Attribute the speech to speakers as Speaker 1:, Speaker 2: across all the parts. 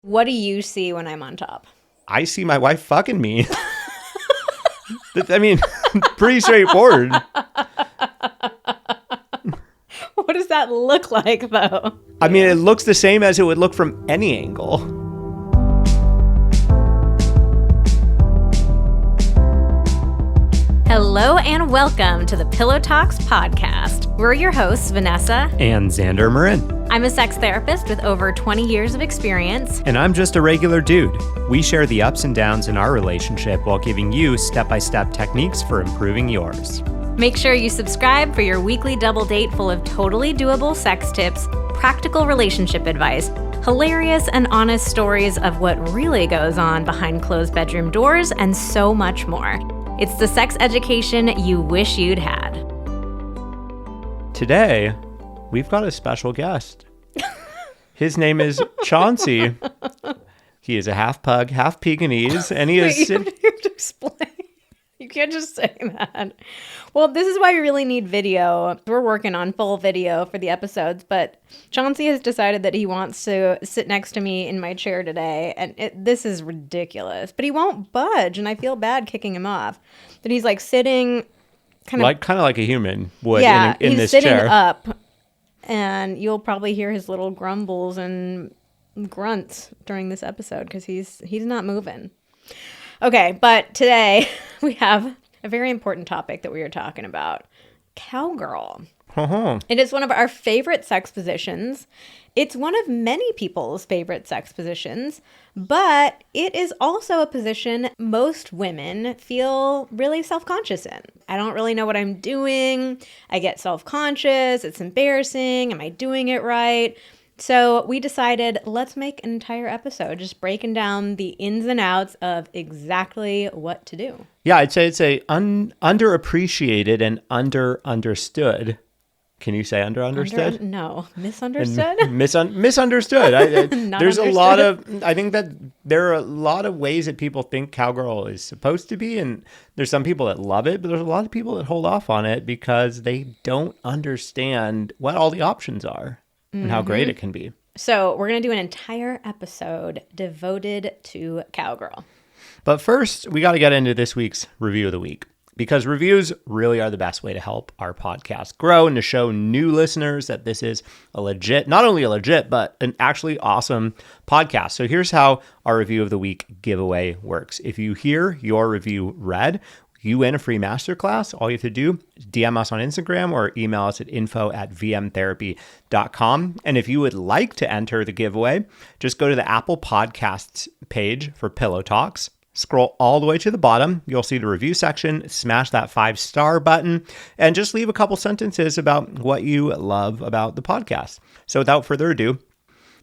Speaker 1: What do you see when I'm on top?
Speaker 2: I see my wife fucking me. I mean, pretty straightforward.
Speaker 1: What does that look like, though?
Speaker 2: I mean, it looks the same as it would look from any angle.
Speaker 1: Hello and welcome to the Pillow Talks podcast. We're your hosts, Vanessa
Speaker 2: And Xander Marin.
Speaker 1: I'm a sex therapist with over 20 years of experience.
Speaker 2: And I'm just a regular dude. We share the ups and downs in our relationship while giving you step-by-step techniques for improving yours.
Speaker 1: Make sure you subscribe for your weekly double date full of totally doable sex tips, practical relationship advice, hilarious and honest stories of what really goes on behind closed bedroom doors, and so much more. It's the sex education you wish you'd had.
Speaker 2: Today, we've got a special guest. His name is Chauncey. He is a half pug, half Pekingese, and he is...
Speaker 1: You have to explain. You can't just say that. Well, this is why we really need video. We're working on full video for the episodes, but Chauncey has decided that he wants to sit next to me in my chair today, and this is ridiculous. But he won't budge, and I feel bad kicking him off. But he's like sitting kind of
Speaker 2: like a human would in this
Speaker 1: chair. He's sitting up, and you'll probably hear his little grumbles and grunts during this episode because he's not moving. Okay, but today we have a very important topic that we are talking about. Cowgirl.
Speaker 2: Uh-huh.
Speaker 1: It is one of our favorite sex positions. It's one of many people's favorite sex positions, but it is also a position most women feel really self-conscious in. I don't really know what I'm doing. I get self-conscious. It's embarrassing. Am I doing it right? So we decided, let's make an entire episode just breaking down the ins and outs of exactly what to do.
Speaker 2: Yeah, I'd say it's a underappreciated and understood. Can you say understood?
Speaker 1: No, misunderstood.
Speaker 2: Misunderstood. There's
Speaker 1: understood.
Speaker 2: a lot of. I think that there are a lot of ways that people think cowgirl is supposed to be, and there's some people that love it, but there's a lot of people that hold off on it because they don't understand what all the options are. And how great it can be.
Speaker 1: So we're going to do an entire episode devoted to cowgirl.
Speaker 2: But first, we got to get into this week's review of the week, because reviews really are the best way to help our podcast grow and to show new listeners that this is not only a legit, but an actually awesome podcast. So here's how our review of the week giveaway works. If you hear your review read, you win a free masterclass. All you have to do is DM us on Instagram or email us at info@vmtherapy.com. And if you would like to enter the giveaway, just go to the Apple Podcasts page for Pillow Talks. Scroll all the way to the bottom. You'll see the review section. Smash that 5-star button and just leave a couple sentences about what you love about the podcast. So without further ado,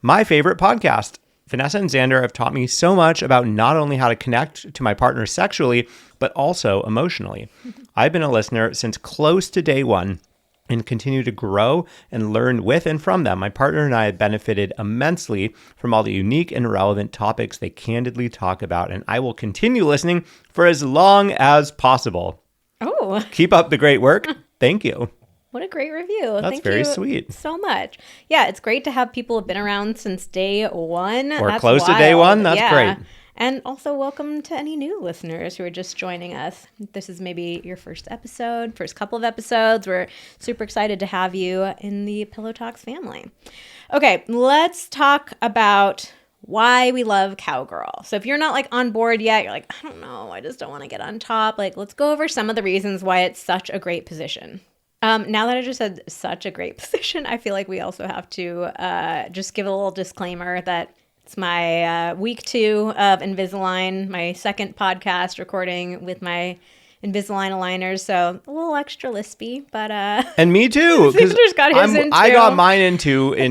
Speaker 2: my favorite podcast. Vanessa and Xander have taught me so much about not only how to connect to my partner sexually, but also emotionally. I've been a listener since close to day one and continue to grow and learn with and from them. My partner and I have benefited immensely from all the unique and relevant topics they candidly talk about, and I will continue listening for as long as possible.
Speaker 1: Oh.
Speaker 2: Keep up the great work. Thank you.
Speaker 1: What a great review.
Speaker 2: That's very sweet.
Speaker 1: So much. Yeah, it's great to have people who have been around since day one.
Speaker 2: Or close to day one. That's great.
Speaker 1: And also welcome to any new listeners who are just joining us. This is maybe your first couple of episodes. We're super excited to have you in the Pillow Talks family. Okay, let's talk about why we love cowgirl. So if you're not on board yet, you're like, I don't know, I just don't want to get on top. Let's go over some of the reasons why it's such a great position. Now that I just said such a great position, I feel like we also have to just give a little disclaimer that it's my week 2 of Invisalign, my second podcast recording with my Invisalign aligners, so a little extra lispy, but
Speaker 2: and me too, because I got mine in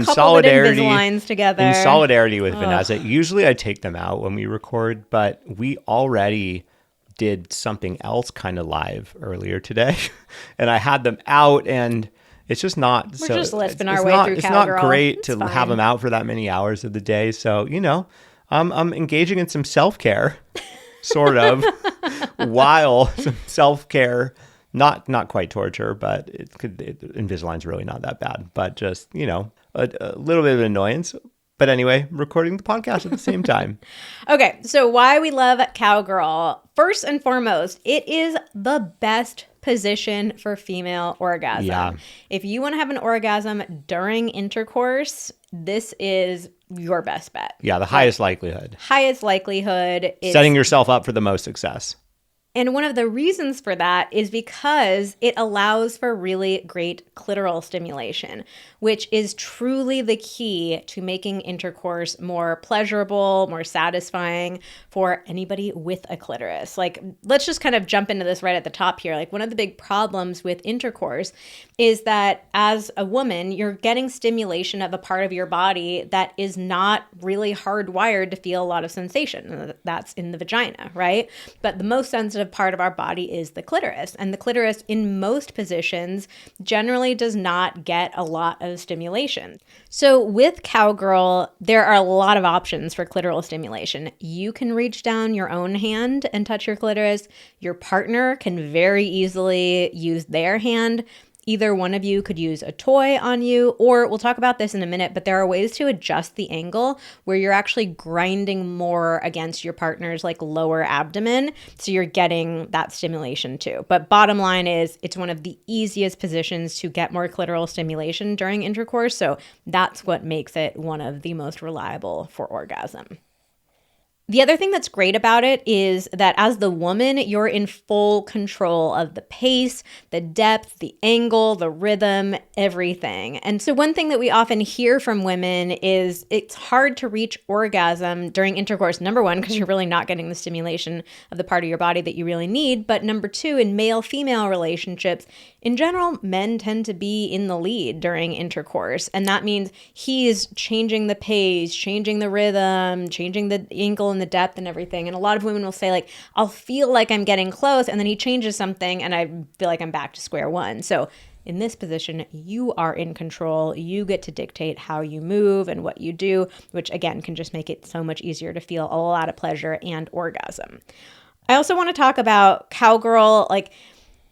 Speaker 2: solidarity.
Speaker 1: Invisaligns together
Speaker 2: in solidarity with Vanessa. Usually I take them out when we record, but we already did something else kind of live earlier today, and I had them out, and it's just not.
Speaker 1: We're just lisping our way through
Speaker 2: It's
Speaker 1: cowgirl.
Speaker 2: not great
Speaker 1: It's
Speaker 2: to
Speaker 1: fine.
Speaker 2: have them out for that many hours of the day. So I'm engaging in some self-care, sort of, while some self-care, not quite torture, but Invisalign's really not that bad, but just a little bit of annoyance. But anyway, recording the podcast at the same time.
Speaker 1: Okay, so why we love Cowgirl. First and foremost, it is the best position for female orgasm.
Speaker 2: Yeah.
Speaker 1: If you want to have an orgasm during intercourse, this is your best bet.
Speaker 2: Yeah, the highest likelihood.
Speaker 1: Highest likelihood.
Speaker 2: Setting yourself up for the most success.
Speaker 1: And one of the reasons for that is because it allows for really great clitoral stimulation, which is truly the key to making intercourse more pleasurable, more satisfying for anybody with a clitoris. Like, let's just kind of jump into this right at the top here. Like, one of the big problems with intercourse is that as a woman, you're getting stimulation of a part of your body that is not really hardwired to feel a lot of sensation. That's in the vagina, right? But the most sensitive part of our body is the clitoris. And the clitoris, in most positions, generally does not get a lot of stimulation. So with Cowgirl, there are a lot of options for clitoral stimulation. You can reach down your own hand and touch your clitoris. Your partner can very easily use their hand. Either one of you could use a toy on you, or we'll talk about this in a minute, but there are ways to adjust the angle where you're actually grinding more against your partner's like lower abdomen. So you're getting that stimulation too. But bottom line is it's one of the easiest positions to get more clitoral stimulation during intercourse. So that's what makes it one of the most reliable for orgasm. The other thing that's great about it is that as the woman, you're in full control of the pace, the depth, the angle, the rhythm, everything. And so one thing that we often hear from women is it's hard to reach orgasm during intercourse. Number one, because you're really not getting the stimulation of the part of your body that you really need. But number two, in male-female relationships, in general, men tend to be in the lead during intercourse. And that means he's changing the pace, changing the rhythm, changing the angle and the depth and everything. And a lot of women will say, like, I'll feel like I'm getting close, and then he changes something and I feel like I'm back to square one. So in this position, you are in control. You get to dictate how you move and what you do, which again can just make it so much easier to feel a lot of pleasure and orgasm. I also want to talk about Cowgirl, like,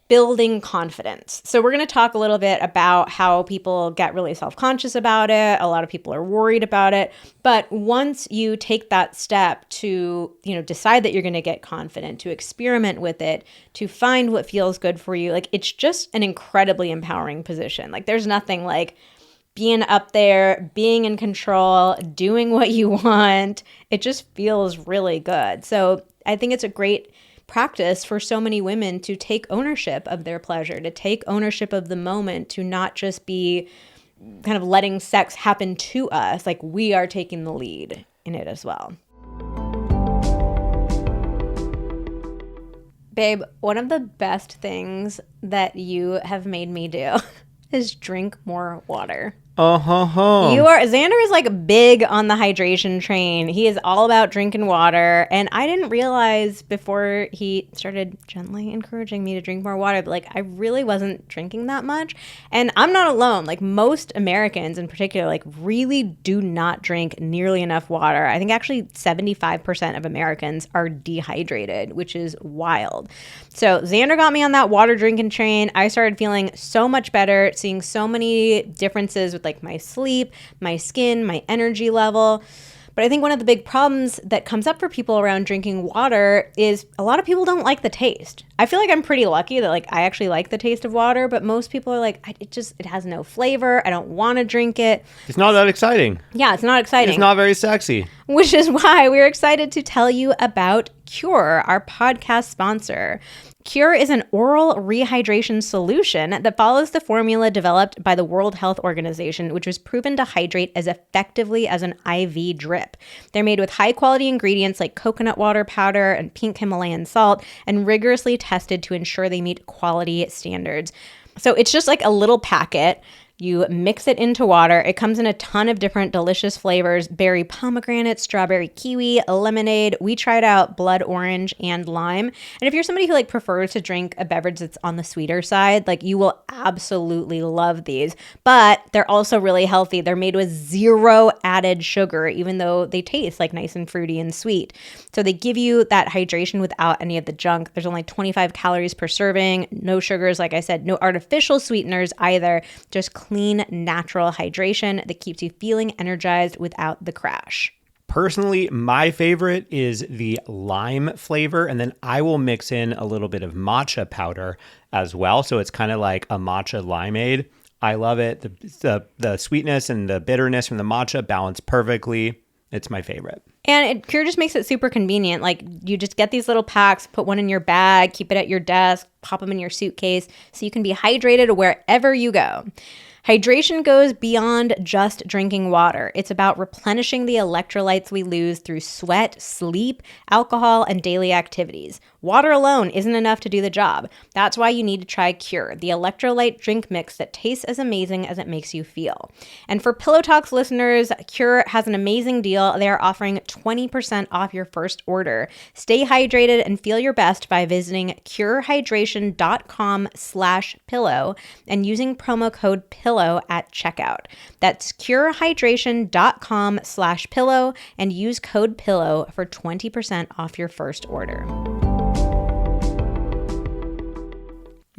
Speaker 1: building confidence. So we're going to talk a little bit about how people get really self-conscious about it. A lot of people are worried about it. But once you take that step to, decide that you're going to get confident, to experiment with it, to find what feels good for you, like, it's just an incredibly empowering position. Like, there's nothing like being up there, being in control, doing what you want. It just feels really good. So I think it's a great practice for so many women to take ownership of their pleasure, to take ownership of the moment, to not just be kind of letting sex happen to us. Like, we are taking the lead in it as well. Babe, one of the best things that you have made me do is drink more water. Xander is like big on the hydration train. He is all about drinking water. And I didn't realize before he started gently encouraging me to drink more water, but like I really wasn't drinking that much. And I'm not alone. Like most Americans in particular, like really do not drink nearly enough water. I think actually 75% of Americans are dehydrated, which is wild. So Xander got me on that water drinking train. I started feeling so much better, seeing so many differences with like my sleep, my skin, my energy level. But I think one of the big problems that comes up for people around drinking water is a lot of people don't like the taste. I feel like I'm pretty lucky that like I actually like the taste of water, but most people are like, it has no flavor. I don't want to drink it.
Speaker 2: It's not that exciting.
Speaker 1: Yeah, it's not exciting.
Speaker 2: It's not very sexy.
Speaker 1: Which is why we're excited to tell you about Cure, our podcast sponsor. Cure is an oral rehydration solution that follows the formula developed by the World Health Organization, which was proven to hydrate as effectively as an IV drip. They're made with high-quality ingredients like coconut water powder and pink Himalayan salt, and rigorously tested to ensure they meet quality standards. So it's just like a little packet. You mix it into water. It comes in a ton of different delicious flavors: berry pomegranate, strawberry kiwi, lemonade. We tried out blood orange and lime. And if you're somebody who like prefers to drink a beverage that's on the sweeter side, like you will absolutely love these. But they're also really healthy. They're made with 0 added sugar, even though they taste like nice and fruity and sweet. So they give you that hydration without any of the junk. There's only 25 calories per serving, no sugars, like I said, no artificial sweeteners either, just clean, natural hydration that keeps you feeling energized without the crash.
Speaker 2: Personally, my favorite is the lime flavor, and then I will mix in a little bit of matcha powder as well. So it's kind of like a matcha limeade. I love it. The sweetness and the bitterness from the matcha balance perfectly. It's my favorite.
Speaker 1: And Cure just makes it super convenient. Like, you just get these little packs, put one in your bag, keep it at your desk, pop them in your suitcase so you can be hydrated wherever you go. Hydration goes beyond just drinking water. It's about replenishing the electrolytes we lose through sweat, sleep, alcohol, and daily activities. Water alone isn't enough to do the job. That's why you need to try Cure, the electrolyte drink mix that tastes as amazing as it makes you feel. And for Pillow Talks listeners, Cure has an amazing deal. They are offering 20% off your first order. Stay hydrated and feel your best by visiting curehydration.com/pillow and using promo code PILLOW at checkout. That's curehydration.com/pillow and use code PILLOW for 20% off your first order.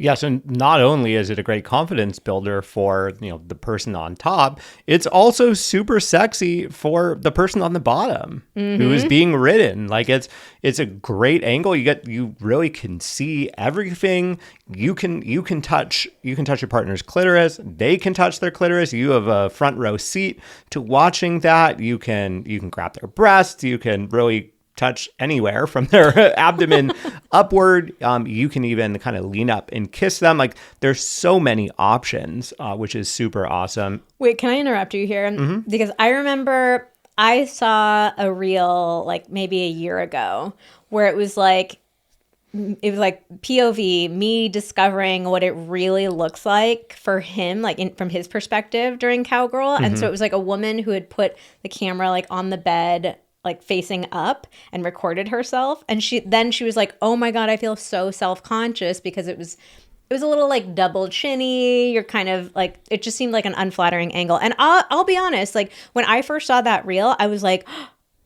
Speaker 2: Yes, and not only is it a great confidence builder for, the person on top, it's also super sexy for the person on the bottom who is being ridden. Like, it's a great angle. You really can see everything. You can touch your partner's clitoris. They can touch their clitoris. You have a front row seat to watching that. You can grab their breasts. You can really touch anywhere from their abdomen upward. You can even kind of lean up and kiss them. Like, there's so many options, which is super awesome.
Speaker 1: Wait, can I interrupt you here? Because I remember I saw a reel like maybe a year ago where it was like POV, me discovering what it really looks like for him, like from his perspective during Cowgirl. And so it was like a woman who had put the camera like on the bed, like facing up, and recorded herself. And she was like, oh my God, I feel so self-conscious because it was a little like double chinny. You're kind of like, it just seemed like an unflattering angle. And I'll be honest, like when I first saw that reel, I was like,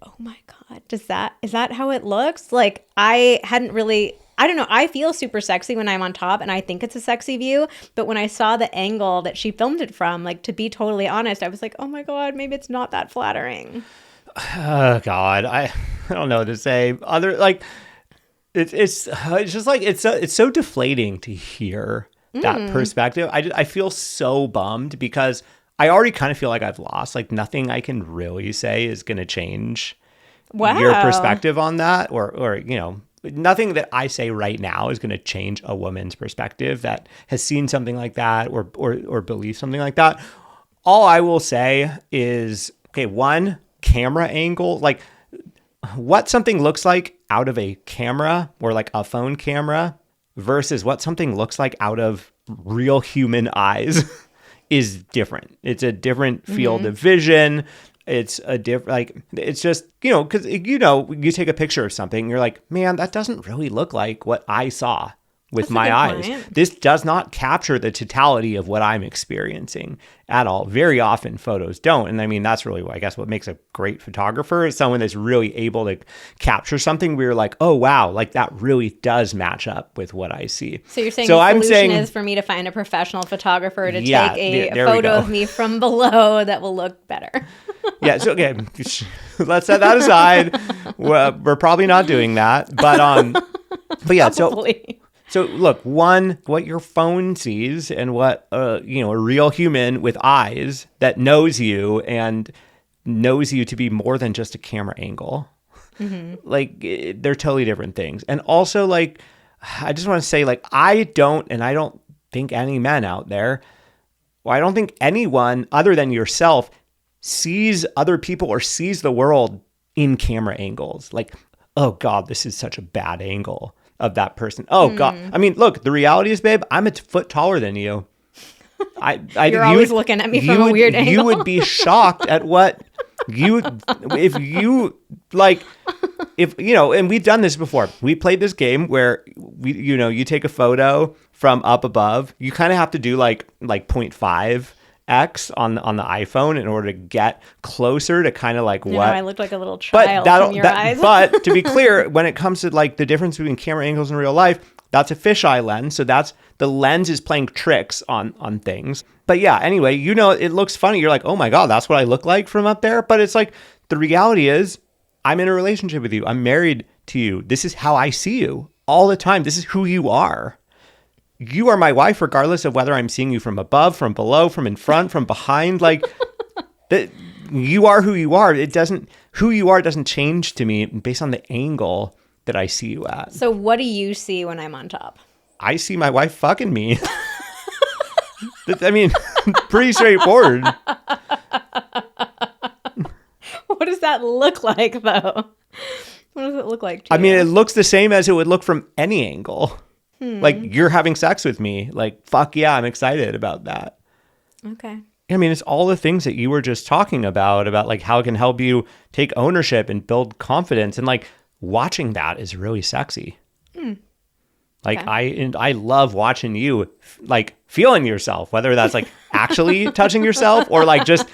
Speaker 1: oh my God, is that how it looks? Like, I don't know. I feel super sexy when I'm on top and I think it's a sexy view. But when I saw the angle that she filmed it from, like, to be totally honest, I was like, oh my God, maybe it's not that flattering.
Speaker 2: Oh God, I don't know what to say. It's just like it's so deflating to hear that perspective. I feel so bummed because I already kind of feel like I've lost. Like, nothing I can really say is going to change your perspective on that, or nothing that I say right now is going to change a woman's perspective that has seen something like that or believes something like that. All I will say is, okay, one, camera angle, like what something looks like out of a camera or like a phone camera versus what something looks like out of real human eyes is different. It's a different field of vision. It's a different, like, it's just, because, you take a picture of something and you're like, man, that doesn't really look like what I saw with my eyes. This does not capture the totality of what I'm experiencing at all. Very often photos don't. And I mean, that's really, I guess, what makes a great photographer is someone that's really able to capture something where you're like, oh, wow, like that really does match up with what I see.
Speaker 1: So you're saying the solution is for me to find a professional photographer to take a photo of me from below that will look better.
Speaker 2: Yeah. So, okay, let's set that aside. We're probably not doing that. But yeah,
Speaker 1: Probably.
Speaker 2: So look, one, what your phone sees and what, a real human with eyes that knows you and knows you to be more than just a camera angle. Like, they're totally different things. And also, like, I just want to say, like, I don't think any men out there, or I don't think anyone other than yourself sees other people or sees the world in camera angles. Like, oh God, this is such a bad angle of that person. Oh God. I mean, look, the reality is, babe, I'm a foot taller than you.
Speaker 1: You're always looking at me from a weird angle.
Speaker 2: You would be shocked at what and we've done this before. We played this game where you take a photo from up above. You kind of have to do like 0.5x on the iPhone in order to get closer to kind of like what.
Speaker 1: I looked like a little child from your eyes.
Speaker 2: But to be clear, when it comes to like the difference between camera angles in real life, That's a fisheye lens. So that's the lens is playing tricks on things. But yeah, anyway, it looks funny. You're like, oh my God, that's what I look like from up there. But it's like, the reality is I'm in a relationship with you. I'm married to you. This is how I see you all the time. This is who you are. You are my wife, regardless of whether I'm seeing you from above, from below, from in front, from behind. Like that, you are who you are. Who you are doesn't change to me based on the angle that I see you at.
Speaker 1: So what do you see when I'm on top?
Speaker 2: I see my wife fucking me. I mean, pretty straightforward.
Speaker 1: What does that look like, though? What does it look like to
Speaker 2: I mean,
Speaker 1: you?
Speaker 2: it looks the same as it would look from any angle. Like, you're having sex with me. Like, fuck yeah, I'm excited about that.
Speaker 1: Okay.
Speaker 2: I mean, it's all the things that you were just talking about like how it can help you take ownership and build confidence. And like, watching that is really sexy. Like, okay. I love watching you, like, feeling yourself, whether that's like actually touching yourself or like just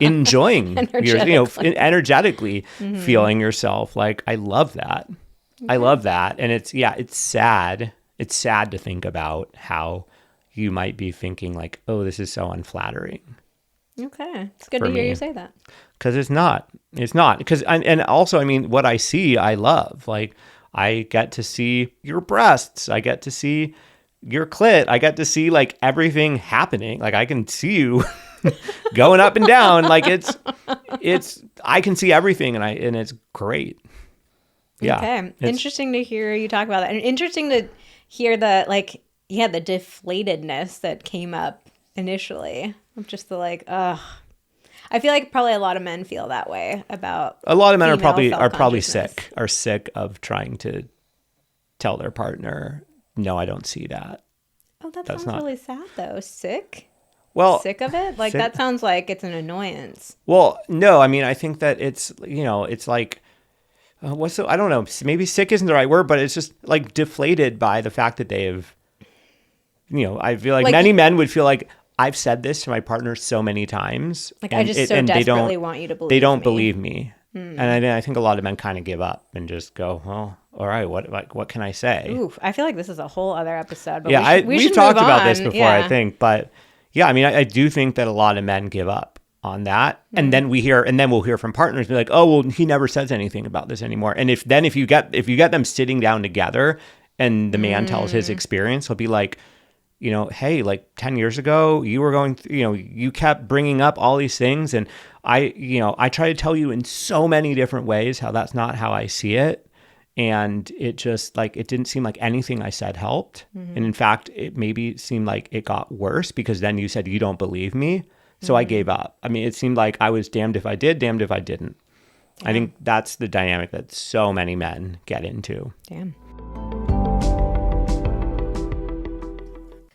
Speaker 2: enjoying energetically feeling yourself. Like, I love that. Okay. I love that. And it's sad. It's sad to think about how you might be thinking like, oh, this is so unflattering.
Speaker 1: Okay. It's good to hear you say that.
Speaker 2: Because it's not. Because, and also, I mean, what I see, I love. Like, I get to see your breasts. I get to see your clit. I get to see like everything happening. Like, I can see you going up and down. Like, I can see everything and it's great. Yeah.
Speaker 1: Okay. Interesting to hear you talk about that. And interesting to hear the deflatedness that came up initially. Just the like, ugh. I feel like probably a lot of men feel that way about. A lot of men are
Speaker 2: probably sick of trying to tell their partner, no, I don't see that.
Speaker 1: Oh, that sounds really sad though. Sick?
Speaker 2: Well,
Speaker 1: sick of it? Like, that sounds like it's an annoyance.
Speaker 2: Well, no, I mean, I think that it's like, I don't know, maybe sick isn't the right word, but it's just like deflated by the fact that they have, I feel like many men would feel like, I've said this to my partner so many times.
Speaker 1: Like, I just so desperately want you to believe me.
Speaker 2: They don't believe me. And I think a lot of men kind of give up and just go, well, all right, what can I say?
Speaker 1: Oof, I feel like this is a whole other episode. But
Speaker 2: yeah, we've talked about this before,
Speaker 1: yeah.
Speaker 2: I think. But yeah, I mean, I do think that a lot of men give up on that. And then we'll hear from partners be like, oh, well, he never says anything about this anymore. And if you get them sitting down together and the man tells his experience, he'll be like, hey, like 10 years ago, you were going through, you kept bringing up all these things. And I try to tell you in so many different ways how that's not how I see it. And it just like, it didn't seem like anything I said helped. And in fact, it maybe seemed like it got worse because then you said, you don't believe me. So I gave up. I mean, it seemed like I was damned if I did, damned if I didn't. Damn. I think that's the dynamic that so many men get into.
Speaker 1: Damn.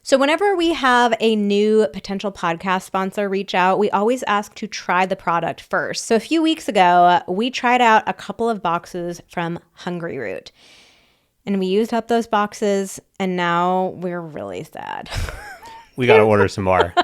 Speaker 1: So whenever we have a new potential podcast sponsor reach out, we always ask to try the product first. So a few weeks ago, we tried out a couple of boxes from Hungry Root. And we used up those boxes, and now we're really sad.
Speaker 2: We got to order some more.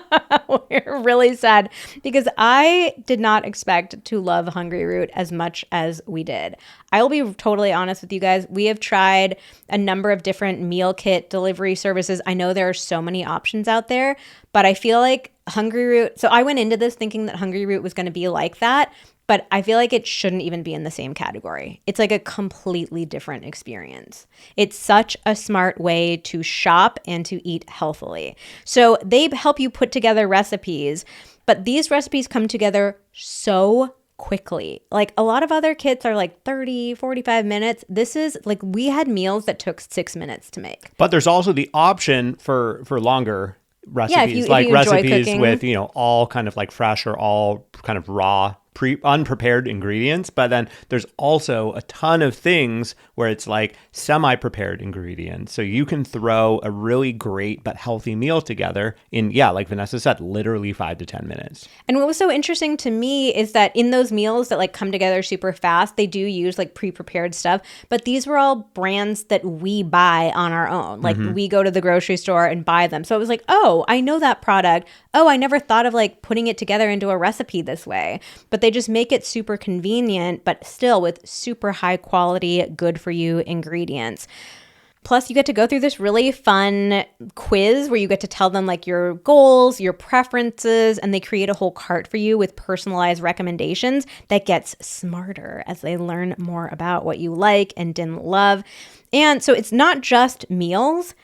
Speaker 1: We're really sad because I did not expect to love Hungry Root as much as we did. I will be totally honest with you guys. We have tried a number of different meal kit delivery services. I know there are so many options out there, but I feel like Hungry Root. So I went into this thinking that Hungry Root was going to be like that, but I feel like it shouldn't even be in the same category. It's like a completely different experience. It's such a smart way to shop and to eat healthily. So they help you put together recipes, but these recipes come together so quickly. Like a lot of other kits are like 30, 45 minutes. This is like, we had meals that took 6 minutes to make.
Speaker 2: But there's also the option for longer recipes,
Speaker 1: yeah, if you
Speaker 2: recipes
Speaker 1: cooking
Speaker 2: with, all kind of like fresh or all kind of raw unprepared ingredients, but then there's also a ton of things where it's like semi-prepared ingredients. So you can throw a really great but healthy meal together in, like Vanessa said, literally 5 to 10 minutes.
Speaker 1: And what was so interesting to me is that in those meals that like come together super fast, they do use like pre-prepared stuff, but these were all brands that we buy on our own. Like we go to the grocery store and buy them. So it was like, oh, I know that product. Oh, I never thought of like putting it together into a recipe this way. But they just make it super convenient, but still with super high quality, good for you ingredients. Plus, you get to go through this really fun quiz where you get to tell them like your goals, your preferences, and they create a whole cart for you with personalized recommendations that gets smarter as they learn more about what you like and didn't love. And so it's not just meals.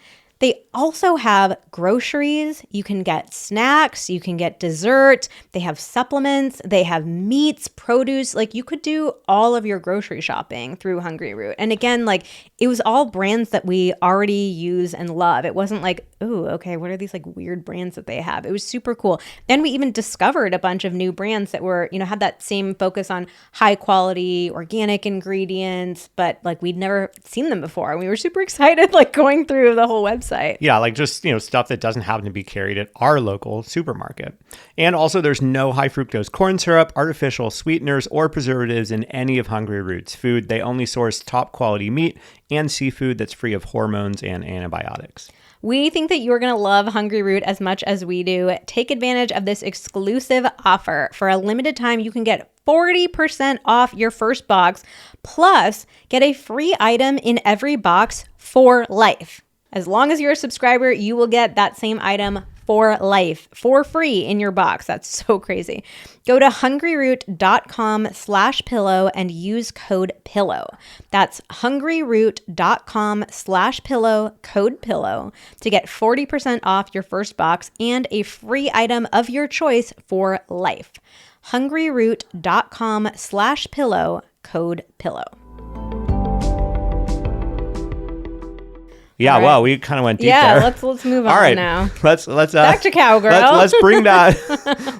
Speaker 1: They also have groceries. You can get snacks. You can get dessert. They have supplements. They have meats, produce. Like you could do all of your grocery shopping through Hungry Root. And again, like it was all brands that we already use and love. It wasn't like, oh, okay, what are these like weird brands that they have? It was super cool. Then we even discovered a bunch of new brands that were, had that same focus on high quality organic ingredients, but like we'd never seen them before. And we were super excited, like going through the whole website.
Speaker 2: Yeah, like just, stuff that doesn't happen to be carried at our local supermarket. And also there's no high fructose corn syrup, artificial sweeteners, or preservatives in any of Hungry Root's food. They only source top quality meat and seafood that's free of hormones and antibiotics.
Speaker 1: We think that you're going to love Hungry Root as much as we do. Take advantage of this exclusive offer. For a limited time, you can get 40% off your first box, plus get a free item in every box for life. As long as you're a subscriber, you will get that same item for life, for free in your box. That's so crazy. Go to hungryroot.com/pillow and use code PILLOW. That's hungryroot.com/pillow, code PILLOW, to get 40% off your first box and a free item of your choice for life. hungryroot.com/pillow, code PILLOW.
Speaker 2: Yeah, right. Well, we kind of went deep there.
Speaker 1: Yeah, let's move on.
Speaker 2: All right,
Speaker 1: now.
Speaker 2: Let's
Speaker 1: back to Cowgirl.
Speaker 2: Let's bring that.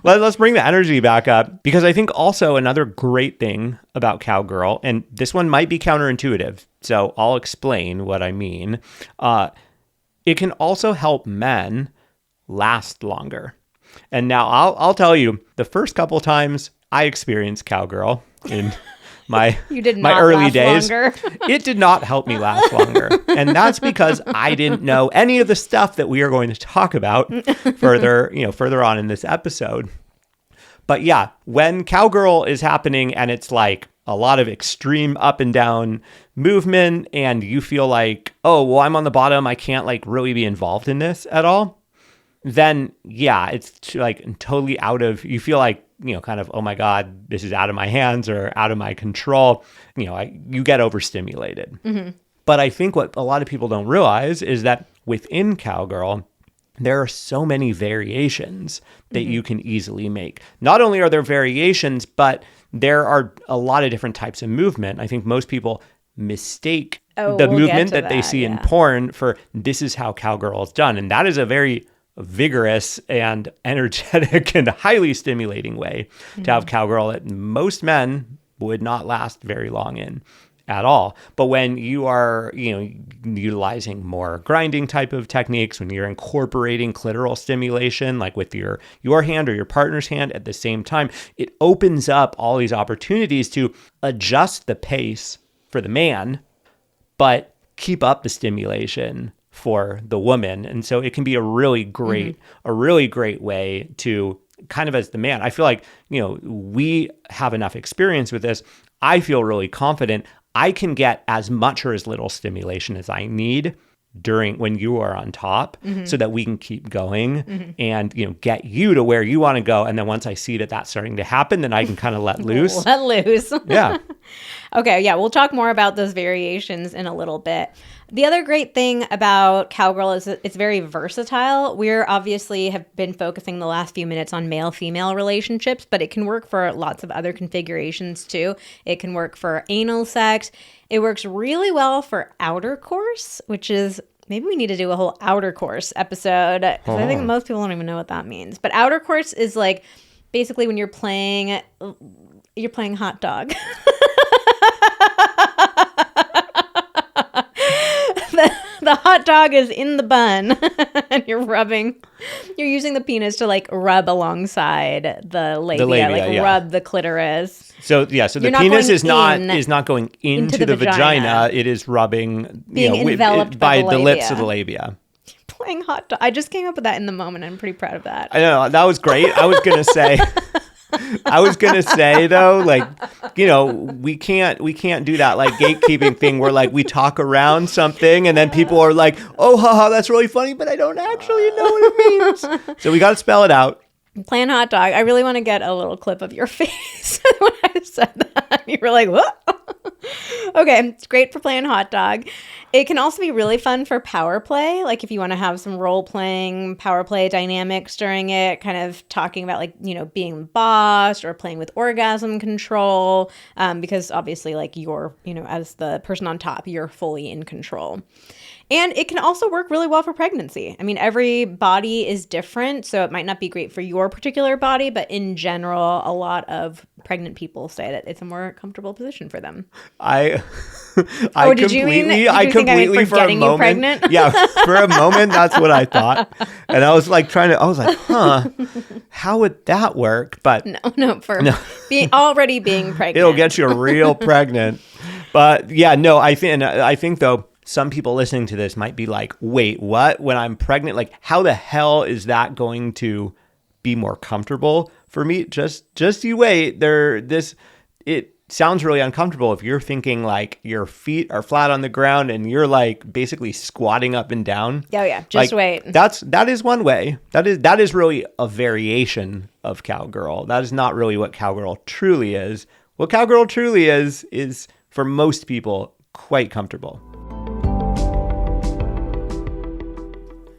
Speaker 2: let's bring the energy back up, because I think also another great thing about Cowgirl, and this one might be counterintuitive, so I'll explain what I mean. It can also help men last longer. And now I'll tell you, the first couple times I experienced Cowgirl in my early days, it did not help me last longer. And that's because I didn't know any of the stuff that we are going to talk about further on in this episode. But yeah, when Cowgirl is happening and it's like a lot of extreme up and down movement and you feel like, oh, well, I'm on the bottom, I can't like really be involved in this at all, then yeah, it's like totally you feel like, kind of, oh my God, this is out of my hands or out of my control. You get overstimulated. Mm-hmm. But I think what a lot of people don't realize is that within Cowgirl, there are so many variations that you can easily make. Not only are there variations, but there are a lot of different types of movement. I think most people mistake the movement that they see in porn for this is how Cowgirl is done. And that is a very vigorous and energetic and highly stimulating way to have Cowgirl that most men would not last very long in at all. But when you are, utilizing more grinding type of techniques, when you're incorporating clitoral stimulation, like with your hand or your partner's hand at the same time, it opens up all these opportunities to adjust the pace for the man, but keep up the stimulation for the woman. And so it can be a really great way to kind of, as the man, I feel like, we have enough experience with this. I feel really confident I can get as much or as little stimulation as I need when you are on top, so that we can keep going and, get you to where you want to go. And then once I see that that's starting to happen, then I can kind of let loose. Yeah.
Speaker 1: Okay. Yeah. We'll talk more about those variations in a little bit. The other great thing about Cowgirl is that it's very versatile. We're obviously have been focusing the last few minutes on male-female relationships, but it can work for lots of other configurations too. It can work for anal sex. It works really well for outer course, which is, maybe we need to do a whole outer course episode, because I think most people don't even know what that means. But outer course is like basically when you're playing hot dog. The hot dog is in the bun and you're using the penis to like rub alongside the labia, rub the clitoris.
Speaker 2: So the penis is not going into the vagina. It is rubbing,
Speaker 1: enveloped
Speaker 2: by the lips of the labia.
Speaker 1: Playing hot dog. I just came up with that in the moment. I'm pretty proud of that.
Speaker 2: I know, that was great. I was going to say, I was gonna say though, like, we can't do that like gatekeeping thing where like we talk around something and then people are like, oh, haha, that's really funny, but I don't actually know what it means. So we got to spell it out.
Speaker 1: Plan hot dog. I really want to get a little clip of your face when I said that. You were like, what? Okay, it's great for playing hot dog. It can also be really fun for power play. Like if you want to have some role playing, power play dynamics during it, kind of talking about like, being the boss or playing with orgasm control. Because obviously like you're, as the person on top, you're fully in control. And it can also work really well for pregnancy. I mean, every body is different, so it might not be great for your particular body, but in general, a lot of pregnant people say that it's a more comfortable position for them.
Speaker 2: I
Speaker 1: completely
Speaker 2: for a moment,
Speaker 1: pregnant?
Speaker 2: Yeah, for a moment, that's what I thought. And I was like how would that work? But
Speaker 1: already being pregnant.
Speaker 2: It'll get you real pregnant. But yeah, no, I think though, some people listening to this might be like, wait, what? When I'm pregnant, like how the hell is that going to be more comfortable for me? Just you wait. It sounds really uncomfortable if you're thinking like your feet are flat on the ground and you're like basically squatting up and down.
Speaker 1: Oh yeah, just wait.
Speaker 2: That is one way. That is really a variation of cowgirl. That is not really what cowgirl truly is. What cowgirl truly is for most people quite comfortable.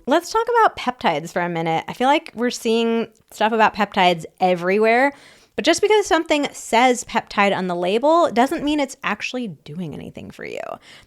Speaker 1: Let's talk about peptides for a minute. I feel like we're seeing stuff about peptides everywhere, but just because something says peptide on the label doesn't mean it's actually doing anything for you.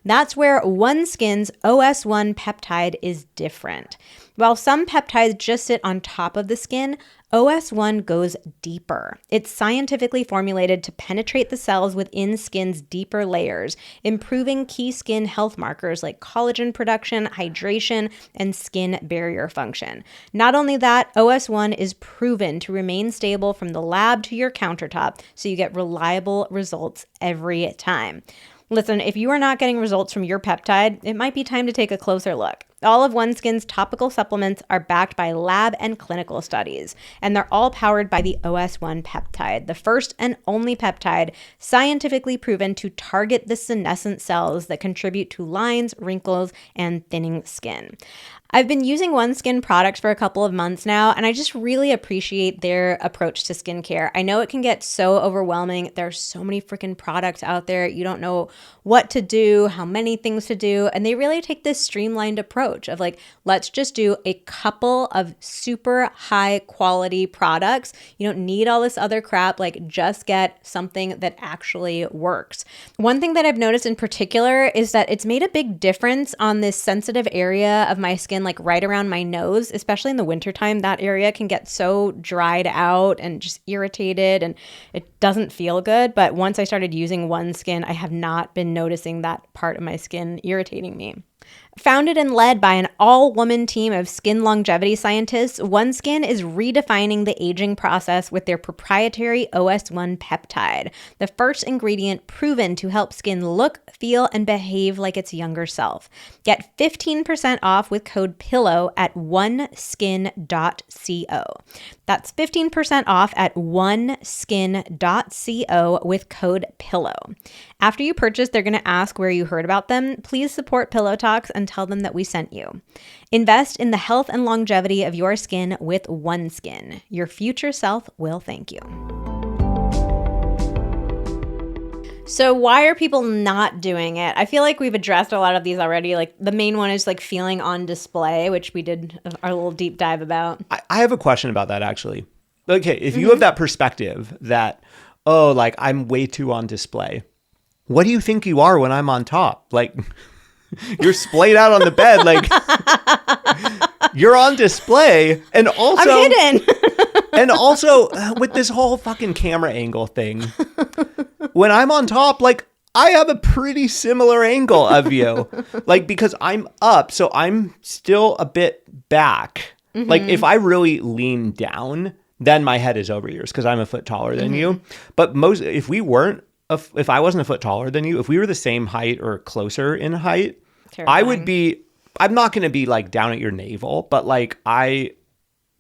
Speaker 1: That's where OneSkin's OS1 peptide is different. While some peptides just sit on top of the skin, OS1 goes deeper. It's scientifically formulated to penetrate the cells within skin's deeper layers, improving key skin health markers like collagen production, hydration, and skin barrier function. Not only that, OS1 is proven to remain stable from the lab to your countertop, so you get reliable results every time. Listen, if you are not getting results from your peptide, it might be time to take a closer look. All of OneSkin's topical supplements are backed by lab and clinical studies, and they're all powered by the OS1 peptide, the first and only peptide scientifically proven to target the senescent cells that contribute to lines, wrinkles, and thinning skin. I've been using OneSkin products for a couple of months now, and I just really appreciate their approach to skincare. I know it can get so overwhelming. There's so many freaking products out there. You don't know what to do, how many things to do, and they really take this streamlined approach of like, let's just do a couple of super high quality products. You don't need all this other crap, like just get something that actually works. One thing that I've noticed in particular is that it's made a big difference on this sensitive area of my skin, like right around my nose, especially in the wintertime. That area can get so dried out and just irritated and it doesn't feel good. But once I started using OneSkin, I have not been noticing that part of my skin irritating me. Founded and led by an all-woman team of skin longevity scientists, OneSkin is redefining the aging process with their proprietary OS1 peptide, the first ingredient proven to help skin look, feel, and behave like its younger self. Get 15% off with code PILLOW at oneskin.co. That's 15% off at oneskin.co with code PILLOW. After you purchase, they're going to ask where you heard about them. Please support Pillow Talks and tell them that we sent you. Invest in the health and longevity of your skin with OneSkin. Your future self will thank you. So why are people not doing it? I feel like we've addressed a lot of these already. Like the main one is like feeling on display, which we did our little deep dive about.
Speaker 2: I have a question about that actually. Okay, if you have that perspective that, oh, like I'm way too on display, what do you think you are when I'm on top? Like you're splayed out on the bed, like you're on display, and also
Speaker 1: I'm hidden.
Speaker 2: And also with this whole fucking camera angle thing, when I'm on top, like I have a pretty similar angle of you, like because I'm up, so I'm still a bit back. Like if I really lean down, then my head is over yours because I'm a foot taller than you. But if I wasn't a foot taller than you, if we were the same height or closer in height, terrifying. I'm not going to be like down at your navel, but like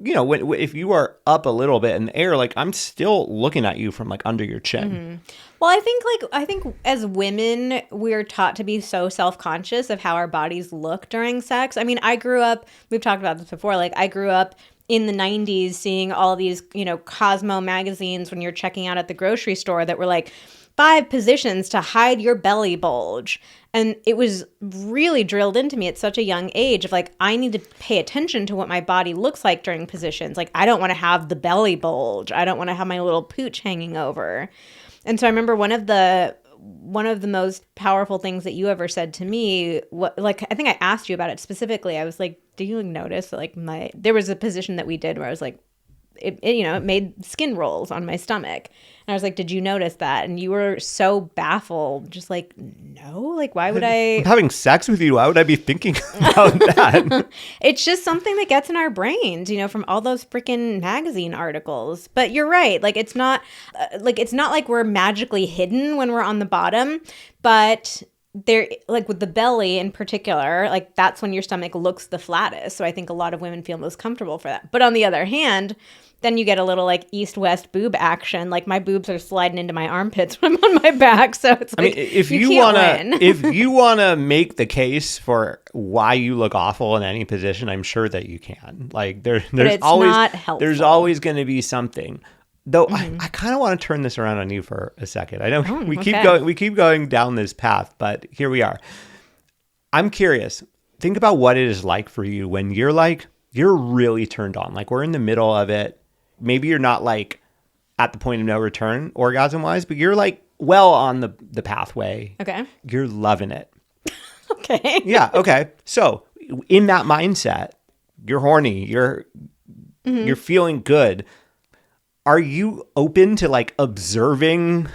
Speaker 2: if you are up a little bit in the air, like I'm still looking at you from like under your chin.
Speaker 1: Mm-hmm. Well, I think as women, we're taught to be so self-conscious of how our bodies look during sex. I mean, we've talked about this before, like I grew up in the 90s seeing all these, Cosmo magazines when you're checking out at the grocery store that were like 5 positions to hide your belly bulge. And it was really drilled into me at such a young age of like, I need to pay attention to what my body looks like during positions. Like, I don't want to have the belly bulge. I don't want to have my little pooch hanging over. And so I remember one of the most powerful things that you ever said to me, I think I asked you about it specifically. I was like, do you notice that like there was a position that we did where I was like, it made skin rolls on my stomach. And I was like, did you notice that? And you were so baffled, just like, no, like, why would I?
Speaker 2: I'm having sex with you. Why would I be thinking about that?
Speaker 1: It's just something that gets in our brains, from all those freaking magazine articles. But you're right. Like, it's not like we're magically hidden when we're on the bottom, but there, like with the belly in particular, like that's when your stomach looks the flattest. So I think a lot of women feel most comfortable for that. But on the other hand, then you get a little like east-west boob action. Like my boobs are sliding into my armpits when I'm on my back. So it's like, if
Speaker 2: you wanna make the case for why you look awful in any position, I'm sure that you can. Like there's always going to be something. Though I kind of want to turn this around on you for a second. I know we keep going down this path, but here we are. I'm curious. Think about what it is like for you when you're really turned on. Like we're in the middle of it. Maybe you're not like at the point of no return orgasm wise, but you're like well on the pathway.
Speaker 1: Okay.
Speaker 2: You're loving it.
Speaker 1: Okay.
Speaker 2: Yeah. Okay. So in that mindset, you're horny. You're feeling good. Are you open to like observing,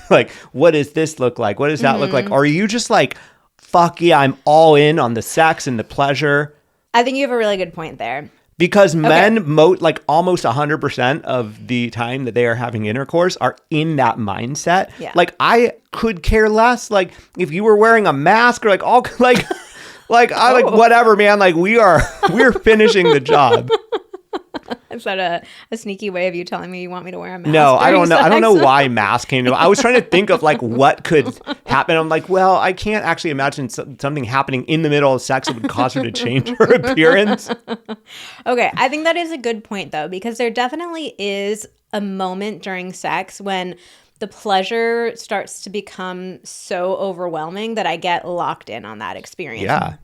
Speaker 2: like, what does this look like? What does that look like? Or are you just like, fuck yeah, I'm all in on the sex and the pleasure?
Speaker 1: I think you have a really good point there.
Speaker 2: Because men, like almost 100% of the time that they are having intercourse are in that mindset.
Speaker 1: Yeah.
Speaker 2: Like I could care less. Like if you were wearing a mask or like all like, like whatever, man. Like we're finishing the job.
Speaker 1: Is that a sneaky way of you telling me you want me to wear a mask?
Speaker 2: No, I don't know. I don't know why mask came to me. I was trying to think of like what could happen. I'm like, well, I can't actually imagine something happening in the middle of sex that would cause her to change her appearance.
Speaker 1: Okay, I think that is a good point though, because there definitely is a moment during sex when the pleasure starts to become so overwhelming that I get locked in on that experience.
Speaker 2: Yeah.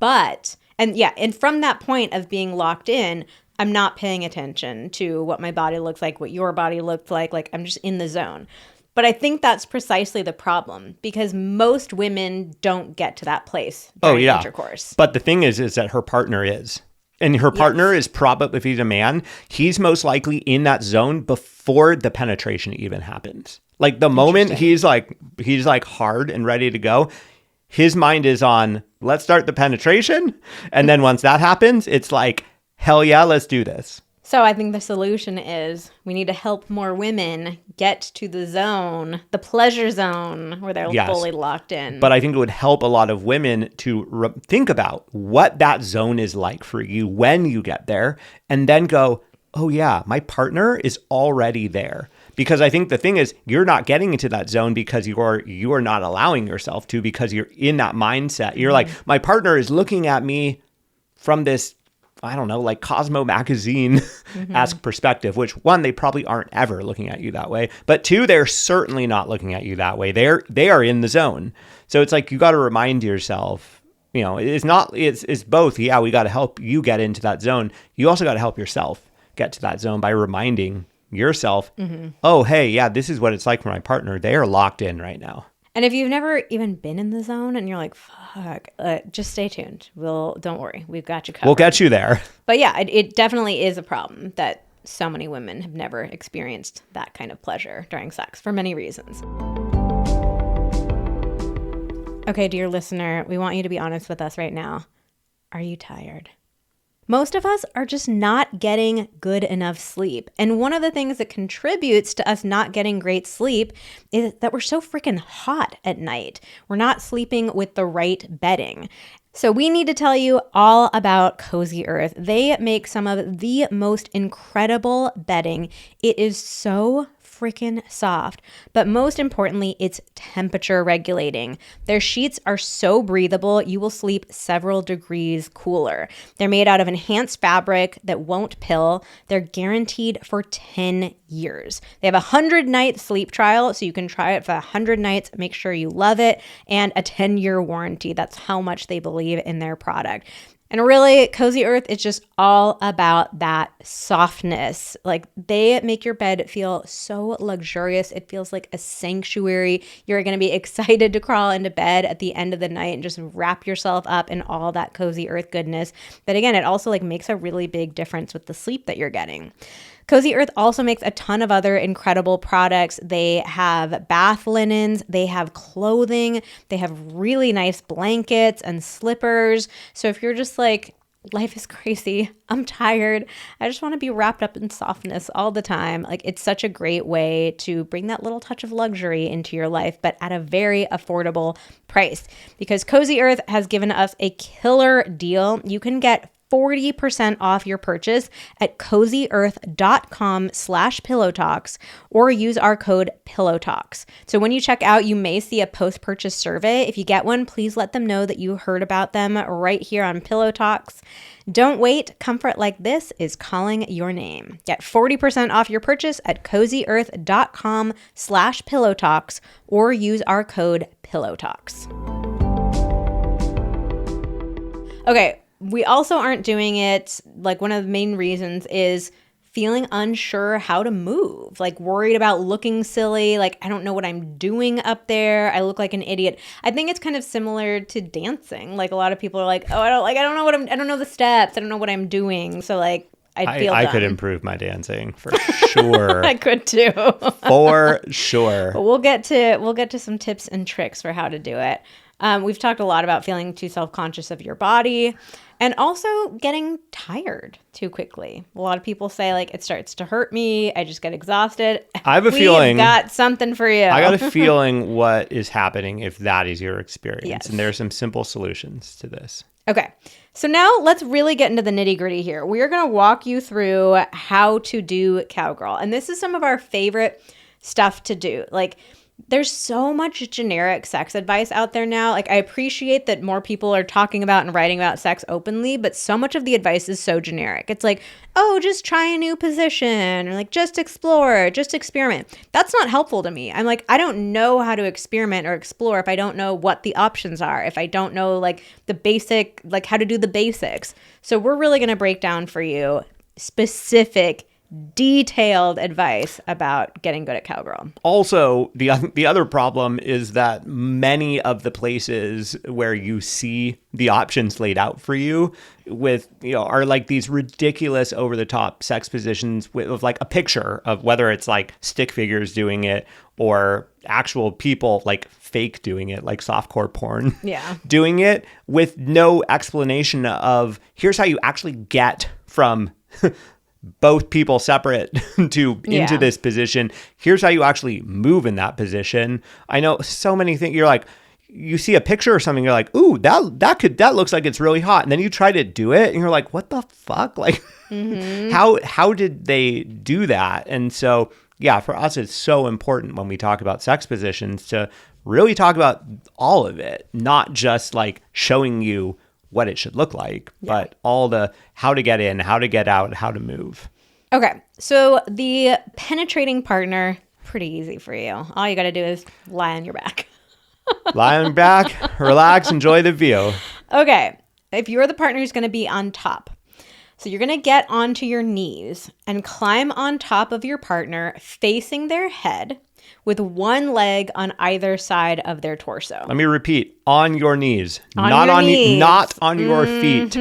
Speaker 1: And from that point of being locked in, I'm not paying attention to what my body looks like, what your body looks like. Like I'm just in the zone. But I think that's precisely the problem because most women don't get to that place during intercourse.
Speaker 2: But the thing is that her partner is. And her partner is probably, if he's a man, he's most likely in that zone before the penetration even happens. Like the moment he's like hard and ready to go, his mind is on, let's start the penetration. And then once that happens, it's like, hell yeah, let's do this.
Speaker 1: So I think the solution is we need to help more women get to the zone, the pleasure zone, where they're fully locked in.
Speaker 2: But I think it would help a lot of women to think about what that zone is like for you when you get there, and then go, oh yeah, my partner is already there. Because I think the thing is, you're not getting into that zone because you are not allowing yourself to, because you're in that mindset. You're like, my partner is looking at me from this, I don't know, like Cosmo magazine-esque perspective, which one, they probably aren't ever looking at you that way. But two, they're certainly not looking at you that way. They are in the zone. So it's like, you got to remind yourself, it's both. Yeah, we got to help you get into that zone. You also got to help yourself get to that zone by reminding yourself, oh, hey, yeah, this is what it's like for my partner. They are locked in right now.
Speaker 1: And if you've never even been in the zone and you're like, fuck, just stay tuned. Don't worry. We've got you covered.
Speaker 2: We'll get you there.
Speaker 1: But yeah, it definitely is a problem that so many women have never experienced that kind of pleasure during sex for many reasons. Okay, dear listener, we want you to be honest with us right now. Are you tired? Most of us are just not getting good enough sleep. And one of the things that contributes to us not getting great sleep is that we're so freaking hot at night. We're not sleeping with the right bedding. So we need to tell you all about Cozy Earth. They make some of the most incredible bedding. It is so freaking soft, but most importantly, it's temperature regulating. Their sheets are so breathable, you will sleep several degrees cooler. They're made out of enhanced fabric that won't pill. They're guaranteed for 10 years. They have a 100-night sleep trial, so you can try it for 100 nights, make sure you love it, and a 10-year warranty. That's how much they believe in their product. And really, Cozy Earth is just all about that softness. Like, they make your bed feel so luxurious. It feels like a sanctuary. You're going to be excited to crawl into bed at the end of the night and just wrap yourself up in all that Cozy Earth goodness. But again, it also like makes a really big difference with the sleep that you're getting. Cozy Earth also makes a ton of other incredible products. They have bath linens, they have clothing, they have really nice blankets and slippers. So if you're just like, life is crazy, I'm tired, I just want to be wrapped up in softness all the time, like, it's such a great way to bring that little touch of luxury into your life, but at a very affordable price. Because Cozy Earth has given us a killer deal. You can get 40% off your purchase at cozyearth.com/pillowtalks or use our code pillowtalks. So when you check out, you may see a post-purchase survey. If you get one, please let them know that you heard about them right here on Pillow Talks. Don't wait. Comfort like this is calling your name. Get 40% off your purchase at cozyearth.com/pillowtalks or use our code pillowtalks. Okay. We also aren't doing it, like, one of the main reasons is feeling unsure how to move, like worried about looking silly, like I don't know what I'm doing up there, I look like an idiot. I think it's kind of similar to dancing. Like, a lot of people are like, oh, I don't know the steps, I don't know what I'm doing. So like I
Speaker 2: could improve my dancing for sure.
Speaker 1: I could too.
Speaker 2: For sure.
Speaker 1: But we'll get to some tips and tricks for how to do it. We've talked a lot about feeling too self-conscious of your body and also getting tired too quickly. A lot of people say, like, it starts to hurt me, I just get exhausted.
Speaker 2: I have a feeling.
Speaker 1: We've got something for you.
Speaker 2: I got a feeling what is happening if that is your experience.
Speaker 1: Yes.
Speaker 2: And there are some simple solutions to this.
Speaker 1: Okay, so now let's really get into the nitty-gritty here. We are going to walk you through how to do Cowgirl. And this is some of our favorite stuff to do. Like, there's so much generic sex advice out there now. Like, I appreciate that more people are talking about and writing about sex openly, but so much of the advice is so generic. It's like, oh, just try a new position, or like, just explore, just experiment. That's not helpful to me. I'm like, I don't know how to experiment or explore if I don't know what the options are, if I don't know like the basic, like how to do the basics. So we're really going to break down for you specific detailed advice about getting good at Cowgirl.
Speaker 2: Also, the other problem is that many of the places where you see the options laid out for you with, are like these ridiculous over the top sex positions with like a picture of whether it's like stick figures doing it or actual people like fake doing it, like softcore porn.
Speaker 1: Yeah.
Speaker 2: Doing it with no explanation of here's how you actually get from both people separate into this position. Here's how you actually move in that position. I know so many things. You're like, you see a picture or something, you're like, ooh, that looks like it's really hot. And then you try to do it and you're like, what the fuck? Like, how did they do that? And so, yeah, for us, it's so important when we talk about sex positions to really talk about all of it, not just like showing you what it should look like, but all the how to get in, how to get out, how to move.
Speaker 1: Okay, so the penetrating partner, pretty easy for you. All you got to do is lie on your back.
Speaker 2: Lie on your back, relax, enjoy the view.
Speaker 1: Okay, if you're the partner who's going to be on top, so you're going to get onto your knees and climb on top of your partner facing their head with one leg on either side of their torso.
Speaker 2: Let me repeat, on your knees,
Speaker 1: not
Speaker 2: on your feet.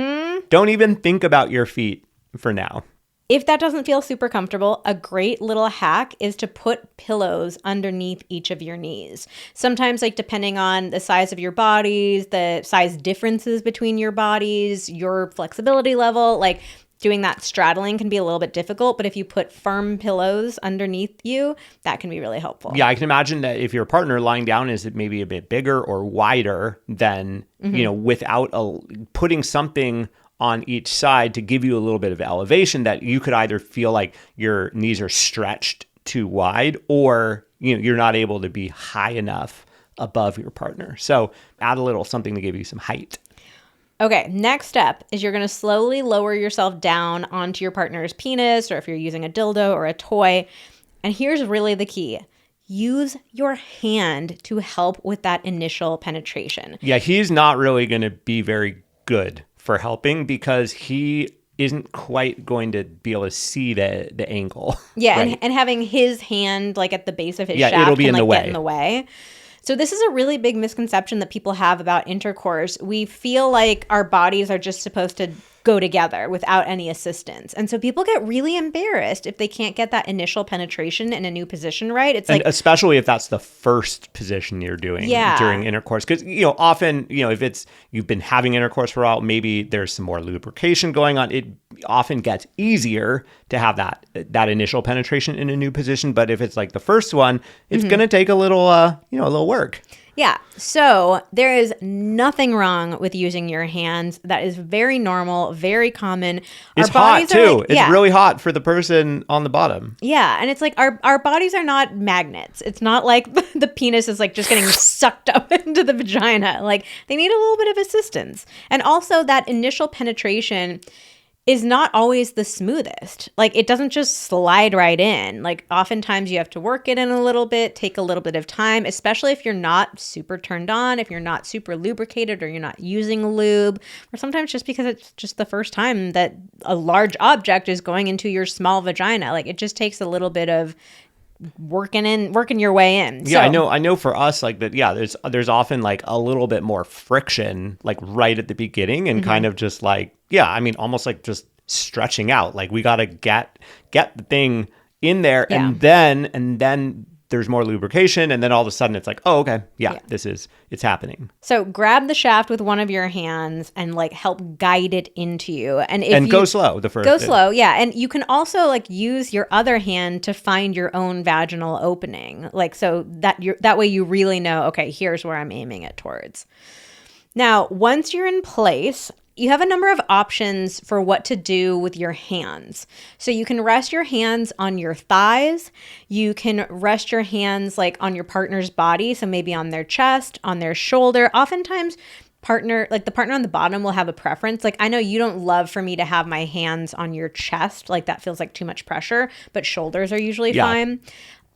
Speaker 2: Don't even think about your feet for now.
Speaker 1: If that doesn't feel super comfortable, a great little hack is to put pillows underneath each of your knees. Sometimes, like, depending on the size of your bodies, the size differences between your bodies, your flexibility level, like, doing that straddling can be a little bit difficult, but if you put firm pillows underneath you, that can be really helpful.
Speaker 2: Yeah, I can imagine that if your partner lying down is maybe a bit bigger or wider, then, without putting something on each side to give you a little bit of elevation, that you could either feel like your knees are stretched too wide, or you're not able to be high enough above your partner. So add a little something to give you some height.
Speaker 1: Okay, next step is you're going to slowly lower yourself down onto your partner's penis, or if you're using a dildo or a toy. And here's really the key. Use your hand to help with that initial penetration.
Speaker 2: Yeah, he's not really going to be very good for helping because he isn't quite going to be able to see the angle.
Speaker 1: Yeah,
Speaker 2: right?
Speaker 1: and having his hand like at the base of his shaft
Speaker 2: it'll be
Speaker 1: can
Speaker 2: in the
Speaker 1: get in the way. So this is a really big misconception that people have about intercourse. We feel like our bodies are just supposed to go together without any assistance. And so people get really embarrassed if they can't get that initial penetration in a new position right. It's
Speaker 2: and
Speaker 1: like,
Speaker 2: especially if that's the first position you're doing during intercourse. Because, often, if it's you've been having intercourse for a while, maybe there's some more lubrication going on. It often gets easier to have that initial penetration in a new position. But if it's like the first one, it's going to take a little, a little work.
Speaker 1: Yeah. So there is nothing wrong with using your hands. That is very normal, very common.
Speaker 2: It's hot too. It's really hot for the person on the bottom.
Speaker 1: Yeah. And it's like our bodies are not magnets. It's not like the penis is like just getting sucked up into the vagina. Like they need a little bit of assistance. And also that initial penetration is not always the smoothest. Like it doesn't just slide right in. Like oftentimes you have to work it in a little bit, take a little bit of time, especially if you're not super turned on, if you're not super lubricated or you're not using lube, or sometimes just because it's just the first time that a large object is going into your small vagina. Like it just takes a little bit of working your way in.
Speaker 2: Yeah, so, I know for us, like that, yeah, there's often like a little bit more friction, like right at the beginning, and kind of just like, yeah, I mean, almost like just stretching out. Like we got to get the thing in there, and then there's more lubrication, and then all of a sudden it's like, oh, okay, yeah. It's happening.
Speaker 1: So grab the shaft with one of your hands and like help guide it into you, and
Speaker 2: go slow. Go
Speaker 1: slow, yeah. And you can also like use your other hand to find your own vaginal opening, like so that way you really know, okay, here's where I'm aiming it towards. Now, once you're in place, you have a number of options for what to do with your hands. So you can rest your hands on your thighs. You can rest your hands like on your partner's body. So maybe on their chest, on their shoulder. Oftentimes the partner on the bottom will have a preference. Like I know you don't love for me to have my hands on your chest. Like that feels like too much pressure, but shoulders are usually fine.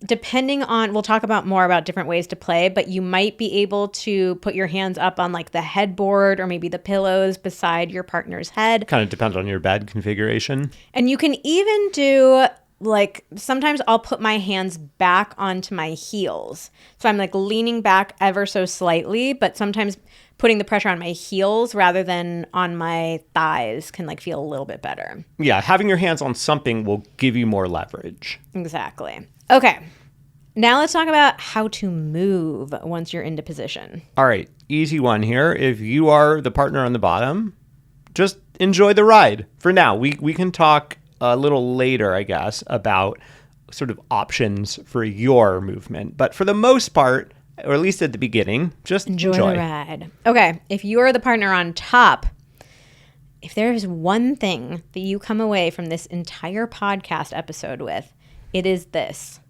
Speaker 1: Depending on, we'll talk about more about different ways to play, but you might be able to put your hands up on like the headboard or maybe the pillows beside your partner's head.
Speaker 2: Kind of depends on your bed configuration.
Speaker 1: And you can even do like, sometimes I'll put my hands back onto my heels. So I'm like leaning back ever so slightly, but sometimes putting the pressure on my heels rather than on my thighs can like feel a little bit better.
Speaker 2: Yeah, having your hands on something will give you more leverage.
Speaker 1: Exactly. Okay, now let's talk about how to move once you're into position.
Speaker 2: All right, easy one here. If you are the partner on the bottom, just enjoy the ride. For now, we can talk a little later, I guess, about sort of options for your movement. But for the most part, or at least at the beginning, just enjoy
Speaker 1: the ride. Okay, if you are the partner on top, if there is one thing that you come away from this entire podcast episode with, it is this.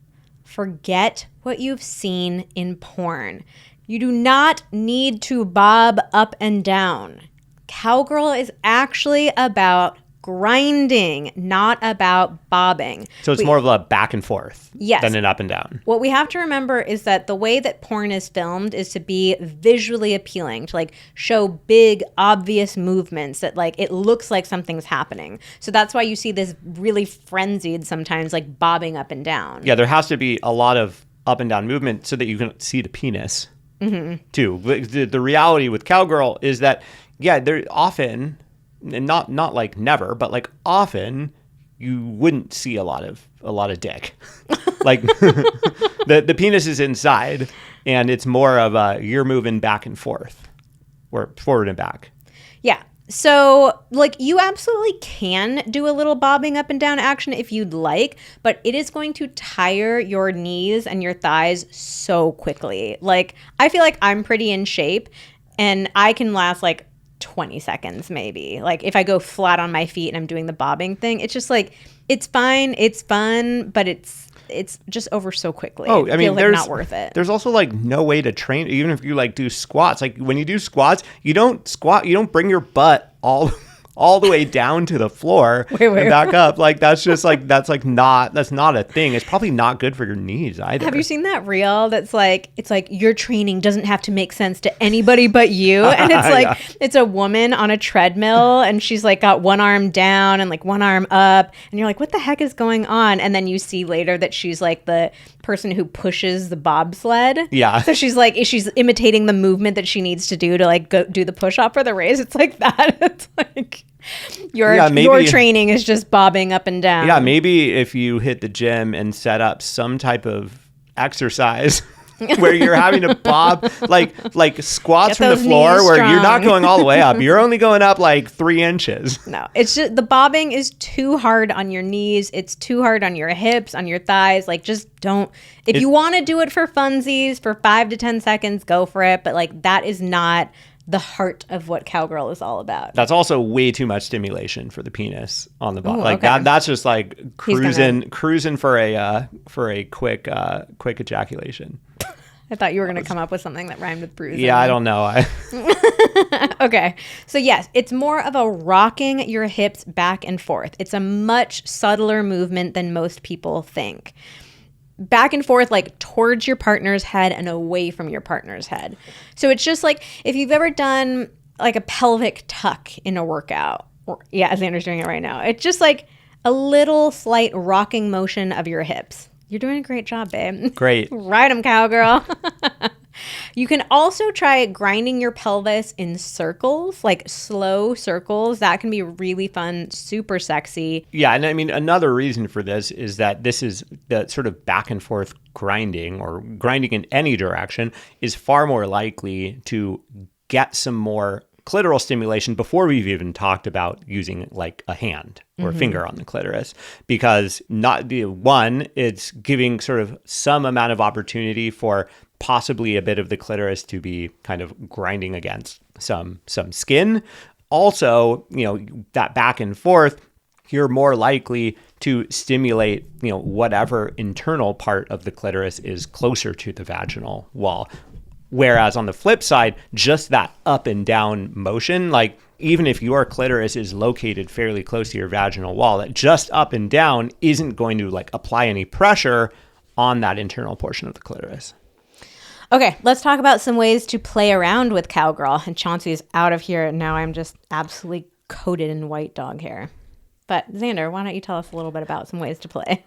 Speaker 1: Forget what you've seen in porn. You do not need to bob up and down. Cowgirl is actually about grinding, not about bobbing.
Speaker 2: So it's more of a back and forth than an up and down.
Speaker 1: What we have to remember is that the way that porn is filmed is to be visually appealing, to like show big, obvious movements that like it looks like something's happening. So that's why you see this really frenzied sometimes like bobbing up and down.
Speaker 2: Yeah, there has to be a lot of up and down movement so that you can see the penis too. The reality with Cowgirl is that, yeah, there often... and not like never, but like often you wouldn't see a lot of dick. Like the penis is inside and it's more of you're moving back and forth or forward and back.
Speaker 1: Yeah. So, like, you absolutely can do a little bobbing up and down action if you'd like, but it is going to tire your knees and your thighs so quickly. Like, I feel like I'm pretty in shape and I can last like 20 seconds maybe. Like, if I go flat on my feet and I'm doing the bobbing thing, it's just like, it's fine, it's fun, but it's just over so quickly.
Speaker 2: Oh, I mean,
Speaker 1: feels like not worth it.
Speaker 2: There's also like no way to train, even if you like do squats. Like when you do squats, you don't bring your butt all the way down to the floor and back up. Like that's not a thing. It's probably not good for your knees either.
Speaker 1: Have you seen that reel that's like, it's like your training doesn't have to make sense to anybody but you? And it's like, yeah. It's a woman on a treadmill and she's like got one arm down and like one arm up. And you're like, what the heck is going on? And then you see later that she's like the person who pushes the bobsled.
Speaker 2: Yeah.
Speaker 1: So she's imitating the movement that she needs to do to like go do the push up or the raise. It's like that. It's like your training is just bobbing up and down.
Speaker 2: Yeah, maybe if you hit the gym and set up some type of exercise where you're having to bob like squats from the floor where you're not going all the way up. You're only going up like 3 inches.
Speaker 1: No, it's just the bobbing is too hard on your knees. It's too hard on your hips, on your thighs. Like just don't. If you want to do it for funsies for 5 to 10 seconds, go for it. But like that is not the heart of what Cowgirl is all about.
Speaker 2: That's also way too much stimulation for the penis on the bottom. Like okay. That's just like cruising for a quick ejaculation.
Speaker 1: I thought you were going to come up with something that rhymed with bruising.
Speaker 2: Yeah, I don't know.
Speaker 1: Okay. So yes, it's more of a rocking your hips back and forth. It's a much subtler movement than most people think. Back and forth, like towards your partner's head and away from your partner's head. So it's just like if you've ever done like a pelvic tuck in a workout. Yeah, Xander's doing it right now. It's just like a little slight rocking motion of your hips. You're doing a great job, babe.
Speaker 2: Great.
Speaker 1: Ride 'em, cowgirl. You can also try grinding your pelvis in circles, like slow circles. That can be really fun, super sexy.
Speaker 2: Yeah, and I mean, another reason for this is that this is the sort of back and forth grinding or grinding in any direction is far more likely to get some more clitoral stimulation before we've even talked about using like a hand or a finger on the clitoris, because it's giving sort of some amount of opportunity for possibly a bit of the clitoris to be kind of grinding against some skin. Also, that back and forth, you're more likely to stimulate, whatever internal part of the clitoris is closer to the vaginal wall. Whereas on the flip side, just that up and down motion, like even if your clitoris is located fairly close to your vaginal wall, that just up and down isn't going to like apply any pressure on that internal portion of the clitoris.
Speaker 1: Okay, let's talk about some ways to play around with Cowgirl. And Chauncey's out of here, and now I'm just absolutely coated in white dog hair. But Xander, why don't you tell us a little bit about some ways to play?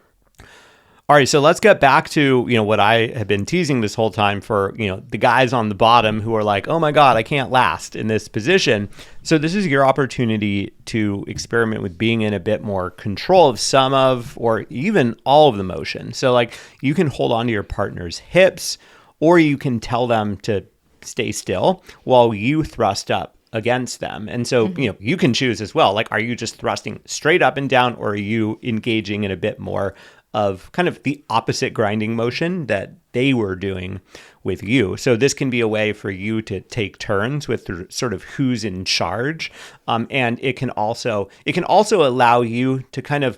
Speaker 2: All right, so let's get back to, what I have been teasing this whole time for, the guys on the bottom who are like, oh my God, I can't last in this position. So this is your opportunity to experiment with being in a bit more control of some of, or even all of the motion. So like you can hold on to your partner's hips, or you can tell them to stay still while you thrust up against them. And so, you can choose as well. Like, are you just thrusting straight up and down, or are you engaging in a bit more of kind of the opposite grinding motion that they were doing with you? So this can be a way for you to take turns with sort of who's in charge. And it can also allow you to kind of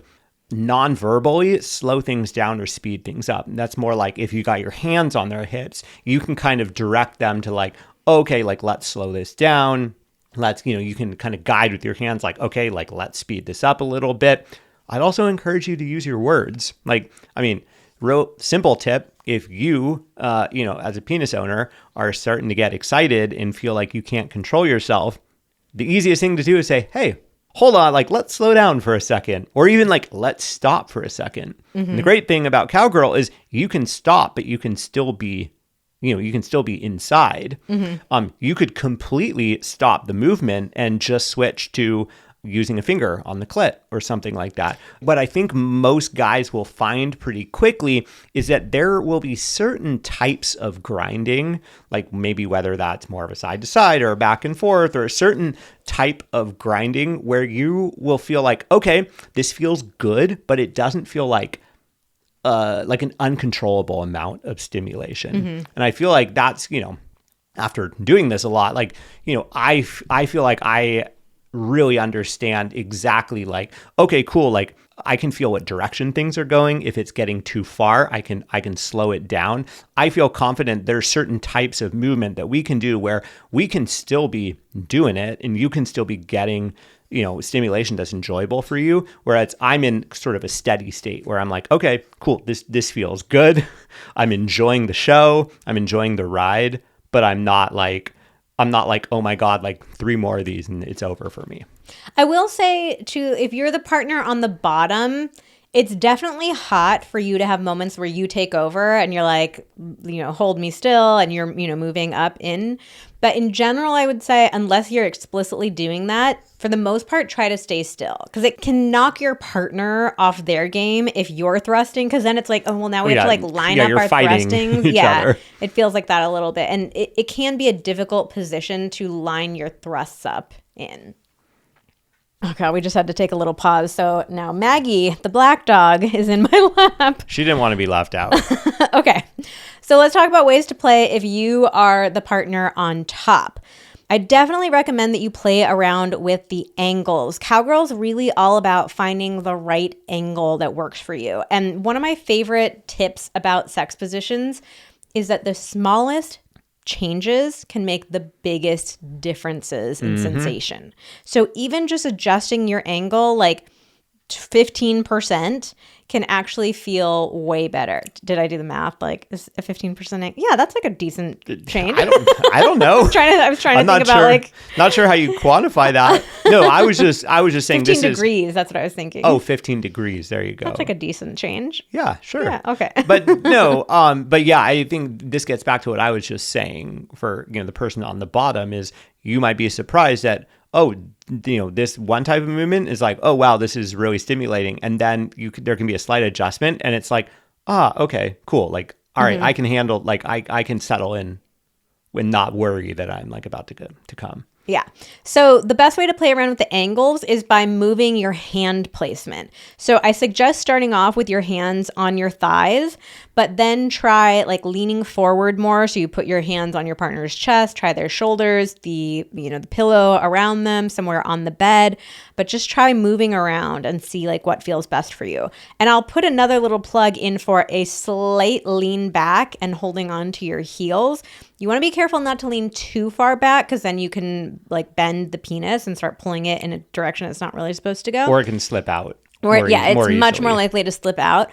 Speaker 2: non-verbally slow things down or speed things up. And that's more like if you got your hands on their hips, you can kind of direct them to like, okay, like let's slow this down. Let's, you can kind of guide with your hands like, okay, like let's speed this up a little bit. I'd also encourage you to use your words. Like, I mean, real simple tip. If you, as a penis owner are starting to get excited and feel like you can't control yourself, the easiest thing to do is say, hey, hold on, like, let's slow down for a second. Or even like, let's stop for a second. And the great thing about Cowgirl is you can stop, but you can still be inside. You could completely stop the movement and just switch to using a finger on the clit or something like that. What I think most guys will find pretty quickly is that there will be certain types of grinding, like maybe whether that's more of a side to side or a back and forth, or a certain type of grinding where you will feel like, okay, this feels good, but it doesn't feel like an uncontrollable amount of stimulation. And I feel like that's, after doing this a lot, like, I feel like I really understand exactly like, okay, cool. Like I can feel what direction things are going. If it's getting too far, I can slow it down. I feel confident there's certain types of movement that we can do where we can still be doing it and you can still be getting, stimulation that's enjoyable for you. Whereas I'm in sort of a steady state where I'm like, okay, cool. This feels good. I'm enjoying the show. I'm enjoying the ride, but I'm not like, oh my God, like 3 more of these and it's over for me.
Speaker 1: I will say too, if you're the partner on the bottom, it's definitely hot for you to have moments where you take over and you're like, hold me still and you're, moving up in. But in general, I would say, unless you're explicitly doing that, for the most part, try to stay still because it can knock your partner off their game if you're thrusting. Because then it's like, oh, well, now we have to like line up our thrustings.
Speaker 2: Other.
Speaker 1: It feels like that a little bit. And it can be a difficult position to line your thrusts up in. Oh, God, we just had to take a little pause. So now Maggie, the black dog, is in my lap.
Speaker 2: She didn't want to be left out.
Speaker 1: Okay. So let's talk about ways to play if you are the partner on top. I definitely recommend that you play around with the angles. Cowgirl's really all about finding the right angle that works for you. And one of my favorite tips about sex positions is that the smallest changes can make the biggest differences in sensation. So even just adjusting your angle like 15% can actually feel way better. Did I do the math? Like is a 15%? Yeah, that's like a decent change.
Speaker 2: I don't know.
Speaker 1: I was trying to think about like
Speaker 2: not sure how you quantify that. No, I was just saying
Speaker 1: 15 degrees. That's what I was thinking.
Speaker 2: Oh, 15 degrees. There you go.
Speaker 1: That's like a decent change.
Speaker 2: Yeah, sure.
Speaker 1: Yeah, okay.
Speaker 2: But no, but yeah, I think this gets back to what I was just saying for, the person on the bottom is you might be surprised that, oh, this one type of movement is like, oh, wow, this is really stimulating. And then there can be a slight adjustment and it's like, okay, cool. Like, all right, I can handle, like, I can settle in and not worry that I'm like about to come.
Speaker 1: Yeah. So the best way to play around with the angles is by moving your hand placement. So I suggest starting off with your hands on your thighs, but then try like leaning forward more. So you put your hands on your partner's chest, try their shoulders, the pillow around them, somewhere on the bed, but just try moving around and see like what feels best for you. And I'll put another little plug in for a slight lean back and holding on to your heels. You want to be careful not to lean too far back because then you can like bend the penis and start pulling it in a direction it's not really supposed to go.
Speaker 2: Or it can slip out.
Speaker 1: It's much more likely to slip out.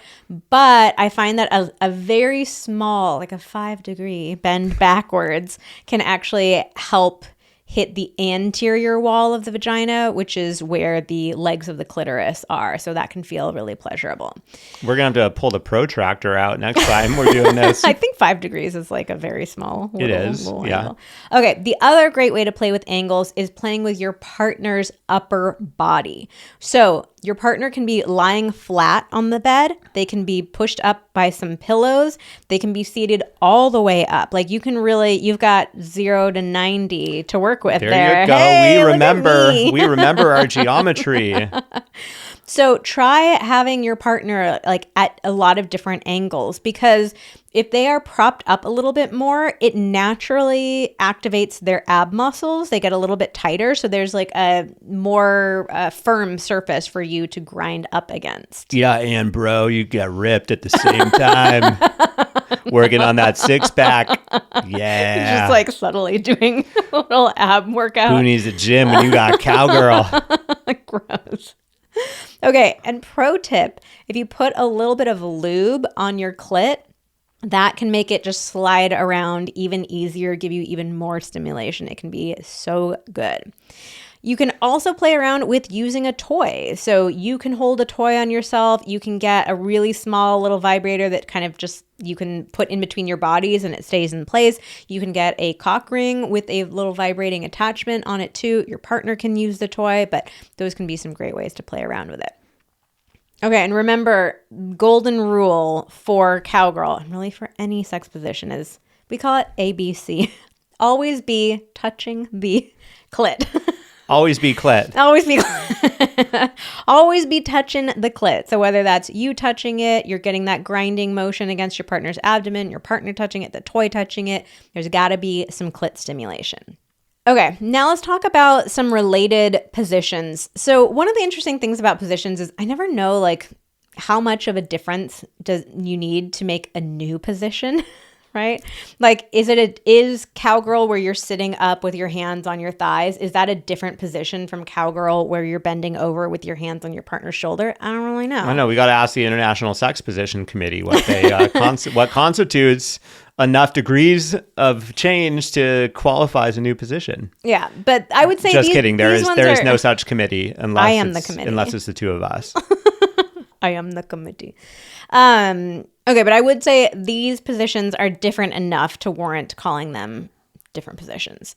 Speaker 1: But I find that a very small, like a 5-degree bend backwards can actually help hit the anterior wall of the vagina, which is where the legs of the clitoris are. So that can feel really pleasurable.
Speaker 2: We're going to have to pull the protractor out next time we're doing this.
Speaker 1: I think 5 degrees is like a very small little
Speaker 2: yeah.
Speaker 1: angle. Okay, the other great way to play with angles is playing with your partner's upper body. So your partner can be lying flat on the bed. They can be pushed up by some pillows. They can be seated all the way up. Like you've got 0 to 90 to work with there.
Speaker 2: There you go.
Speaker 1: Hey,
Speaker 2: we remember our geometry.
Speaker 1: So try having your partner like at a lot of different angles because if they are propped up a little bit more, it naturally activates their ab muscles. They get a little bit tighter. So there's like a more firm surface for you to grind up against.
Speaker 2: Yeah, and bro, you get ripped at the same time. Working on that 6-pack. Yeah.
Speaker 1: Just like subtly doing a little ab workout.
Speaker 2: Who needs a gym when you got a cowgirl?
Speaker 1: Gross. Okay, and pro tip, if you put a little bit of lube on your clit, that can make it just slide around even easier, give you even more stimulation. It can be so good. You can also play around with using a toy. So you can hold a toy on yourself. You can get a really small little vibrator that kind of just you can put in between your bodies and it stays in place. You can get a cock ring with a little vibrating attachment on it too. Your partner can use the toy, but those can be some great ways to play around with it. Okay, and remember, golden rule for cowgirl, and really for any sex position, is we call it ABC. Always be touching the clit.
Speaker 2: Always be clit.
Speaker 1: Always be always be touching the clit. So whether that's you touching it, you're getting that grinding motion against your partner's abdomen, your partner touching it, the toy touching it, there's got to be some clit stimulation. Okay, now let's talk about some related positions. So one of the interesting things about positions is I never know like how much of a difference does you need to make a new position. Right? Like, is cowgirl where you're sitting up with your hands on your thighs? Is that a different position from cowgirl where you're bending over with your hands on your partner's shoulder? I don't really know.
Speaker 2: I know. We got to ask the International Sex Position Committee what they what constitutes enough degrees of change to qualify as a new position.
Speaker 1: Yeah, but I would say
Speaker 2: just kidding. There is no such committee unless
Speaker 1: I am the committee.
Speaker 2: Unless it's the two of us.
Speaker 1: I am the committee. Okay, but I would say these positions are different enough to warrant calling them different positions.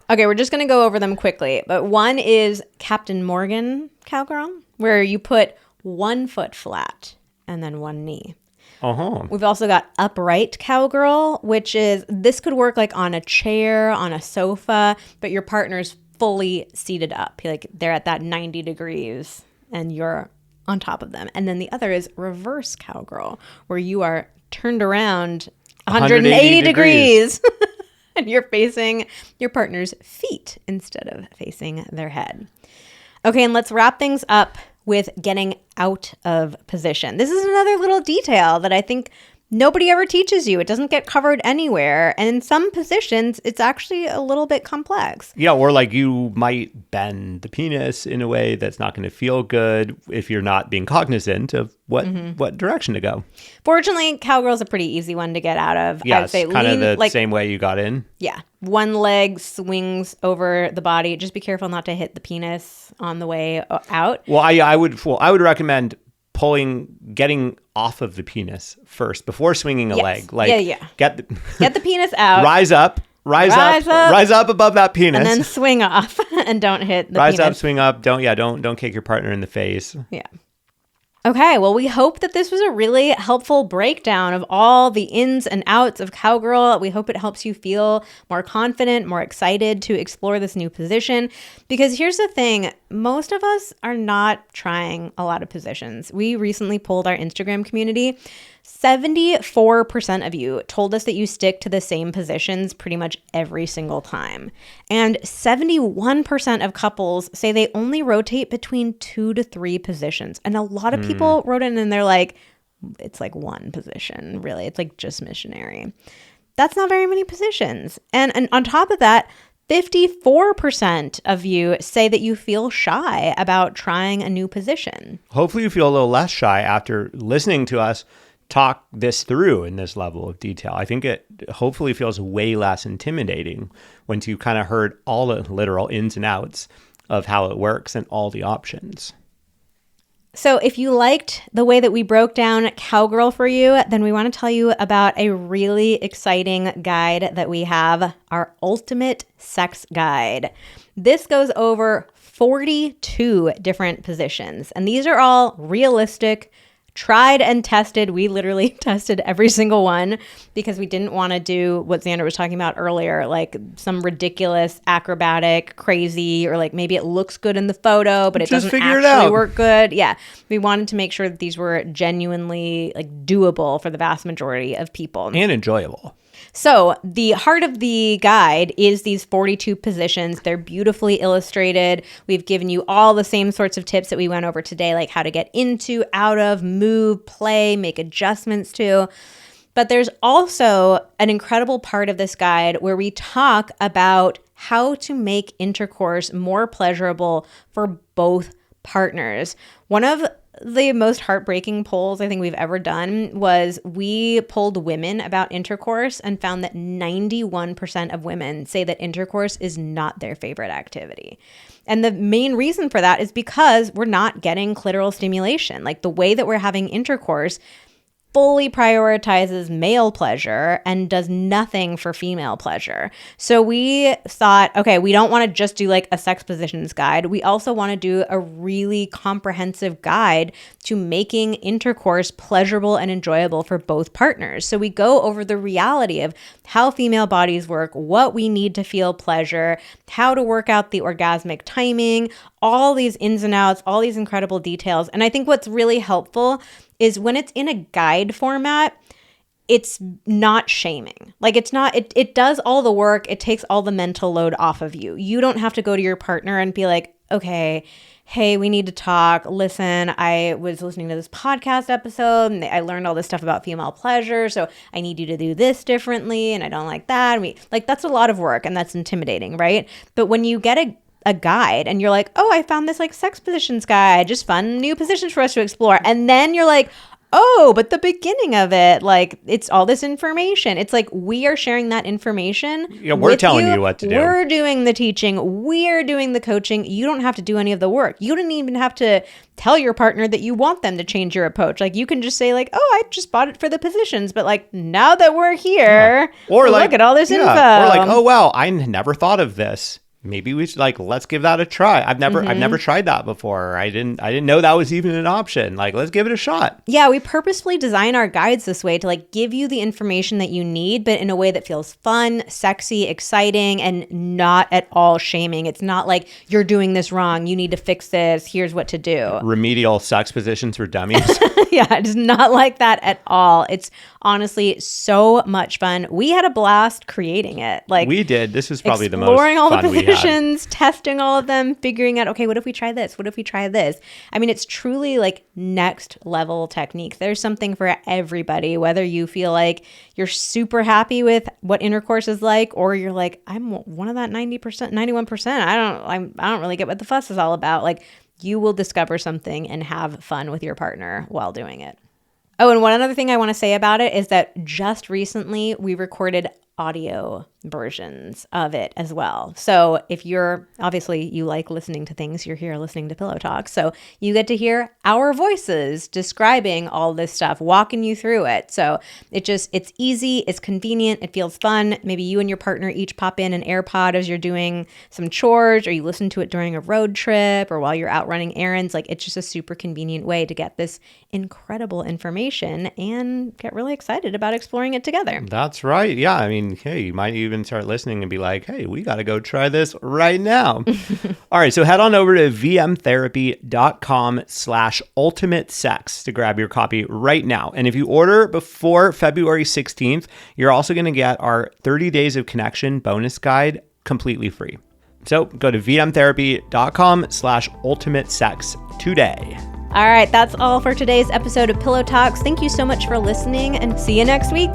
Speaker 1: Okay, we're just going to go over them quickly. But one is Captain Morgan Cowgirl, where you put one foot flat and then one knee.
Speaker 2: Uh-huh.
Speaker 1: We've also got upright cowgirl, which is, this could work like on a chair, on a sofa, but your partner's fully seated up. Like they're at that 90 degrees and you're on top of them. And then the other is reverse cowgirl, where you are turned around 180 degrees and you're facing your partner's feet instead of facing their head. Okay, and let's wrap things up with getting out of position. This is another little detail that I think nobody ever teaches you. It doesn't get covered anywhere. And in some positions, it's actually a little bit complex.
Speaker 2: Yeah, or like you might bend the penis in a way that's not going to feel good if you're not being cognizant of what direction to go.
Speaker 1: Fortunately, cowgirl's a pretty easy one to get out of.
Speaker 2: Yeah,
Speaker 1: I'd say
Speaker 2: kind of the same way you got in.
Speaker 1: Yeah. One leg swings over the body. Just be careful not to hit the penis on the way out.
Speaker 2: Well, I would recommend getting off of the penis first before swinging a leg. Like, get
Speaker 1: the penis out.
Speaker 2: Rise up above that penis,
Speaker 1: and then swing off, and don't hit the
Speaker 2: rise
Speaker 1: penis.
Speaker 2: Up, swing up. Don't kick your partner in the face.
Speaker 1: Yeah. Okay, well, we hope that this was a really helpful breakdown of all the ins and outs of cowgirl. We hope it helps you feel more confident, more excited to explore this new position. Because here's the thing, most of us are not trying a lot of positions. We recently polled our Instagram community. 74% of you told us that you stick to the same positions pretty much every single time. And 71% of couples say they only rotate between 2 to 3 positions. And a lot of people wrote in and they're like, it's like one position, really. It's like just missionary. That's not very many positions. And on top of that, 54% of you say that you feel shy about trying a new position.
Speaker 2: Hopefully you feel a little less shy after listening to us talk this through in this level of detail. I think it hopefully feels way less intimidating once you kind of heard all the literal ins and outs of how it works and all the options.
Speaker 1: So if you liked the way that we broke down cowgirl for you, then we want to tell you about a really exciting guide that we have, our ultimate sex guide. This goes over 42 different positions, and these are all realistic, tried and tested. We literally tested every single one because we didn't want to do what Xander was talking about earlier, like some ridiculous, acrobatic, crazy, or like maybe it looks good in the photo, but it doesn't actually work good. Yeah. We wanted to make sure that these were genuinely like doable for the vast majority of people.
Speaker 2: And enjoyable.
Speaker 1: So the heart of the guide is these 42 positions. They're beautifully illustrated. We've given you all the same sorts of tips that we went over today, like how to get into, out of, move, play, make adjustments to. But there's also an incredible part of this guide where we talk about how to make intercourse more pleasurable for both partners. One of the most heartbreaking polls I think we've ever done was we polled women about intercourse and found that 91% of women say that intercourse is not their favorite activity. And the main reason for that is because we're not getting clitoral stimulation. Like the way that we're having intercourse fully prioritizes male pleasure and does nothing for female pleasure. So we thought, okay, we don't want to just do like a sex positions guide. We also want to do a really comprehensive guide to making intercourse pleasurable and enjoyable for both partners. So we go over the reality of how female bodies work, what we need to feel pleasure, how to work out the orgasmic timing, all these ins and outs, all these incredible details. And I think what's really helpful is when it's in a guide format, it's not shaming. Like it does all the work. It takes all the mental load off of you. You don't have to go to your partner and be like, okay, hey, we need to talk. Listen, I was listening to this podcast episode and I learned all this stuff about female pleasure. So I need you to do this differently. And I don't like that. That's a lot of work and that's intimidating, right? But when you get a guide and you're like, oh, I found this like sex positions guide, just fun new positions for us to explore. And then you're like, oh, but the beginning of it, like it's all this information. It's like we are sharing that information.
Speaker 2: Yeah, we're telling you what to do.
Speaker 1: We're doing the teaching. We're doing the coaching. You don't have to do any of the work. You don't even have to tell your partner that you want them to change your approach. Like you can just say like, oh, I just bought it for the positions. But like now that we're here,
Speaker 2: or
Speaker 1: look at all this info.
Speaker 2: Or like, oh, wow, I never thought of this. Maybe we should let's give that a try. I've never tried that before. I didn't know that was even an option. Like, let's give it a shot.
Speaker 1: Yeah, we purposefully design our guides this way to like give you the information that you need, but in a way that feels fun, sexy, exciting, and not at all shaming. It's not like you're doing this wrong. You need to fix this. Here's what to do.
Speaker 2: Remedial sex positions for dummies.
Speaker 1: Yeah, it's not like that at all. It's honestly so much fun. We had a blast creating it. Like
Speaker 2: we did. This was probably the most
Speaker 1: exploring all
Speaker 2: fun
Speaker 1: the
Speaker 2: we had.
Speaker 1: positions, testing all of them, figuring out, okay, what if we try this? What if we try this? I mean, it's truly like next level technique. There's something for everybody, whether you feel like you're super happy with what intercourse is like, or you're like, I'm one of that 90%, 91%. I don't really get what the fuss is all about. Like you will discover something and have fun with your partner while doing it. Oh, and one other thing I want to say about it is that just recently we recorded audio versions of it as well. So if you like listening to things, you're here listening to Pillow Talk. So you get to hear our voices describing all this stuff, walking you through it. So it's easy, it's convenient, it feels fun. Maybe you and your partner each pop in an AirPod as you're doing some chores, or you listen to it during a road trip or while you're out running errands. Like it's just a super convenient way to get this incredible information and get really excited about exploring it together.
Speaker 2: That's right. Yeah. I mean, hey, you might even start listening and be like, hey, we got to go try this right now. All right. So head on over to vmtherapy.com/ultimate sex to grab your copy right now. And if you order before February 16th, you're also going to get our 30 Days of Connection bonus guide completely free. So go to vmtherapy.com/ultimate sex today.
Speaker 1: All right. That's all for today's episode of Pillow Talks. Thank you so much for listening and see you next week.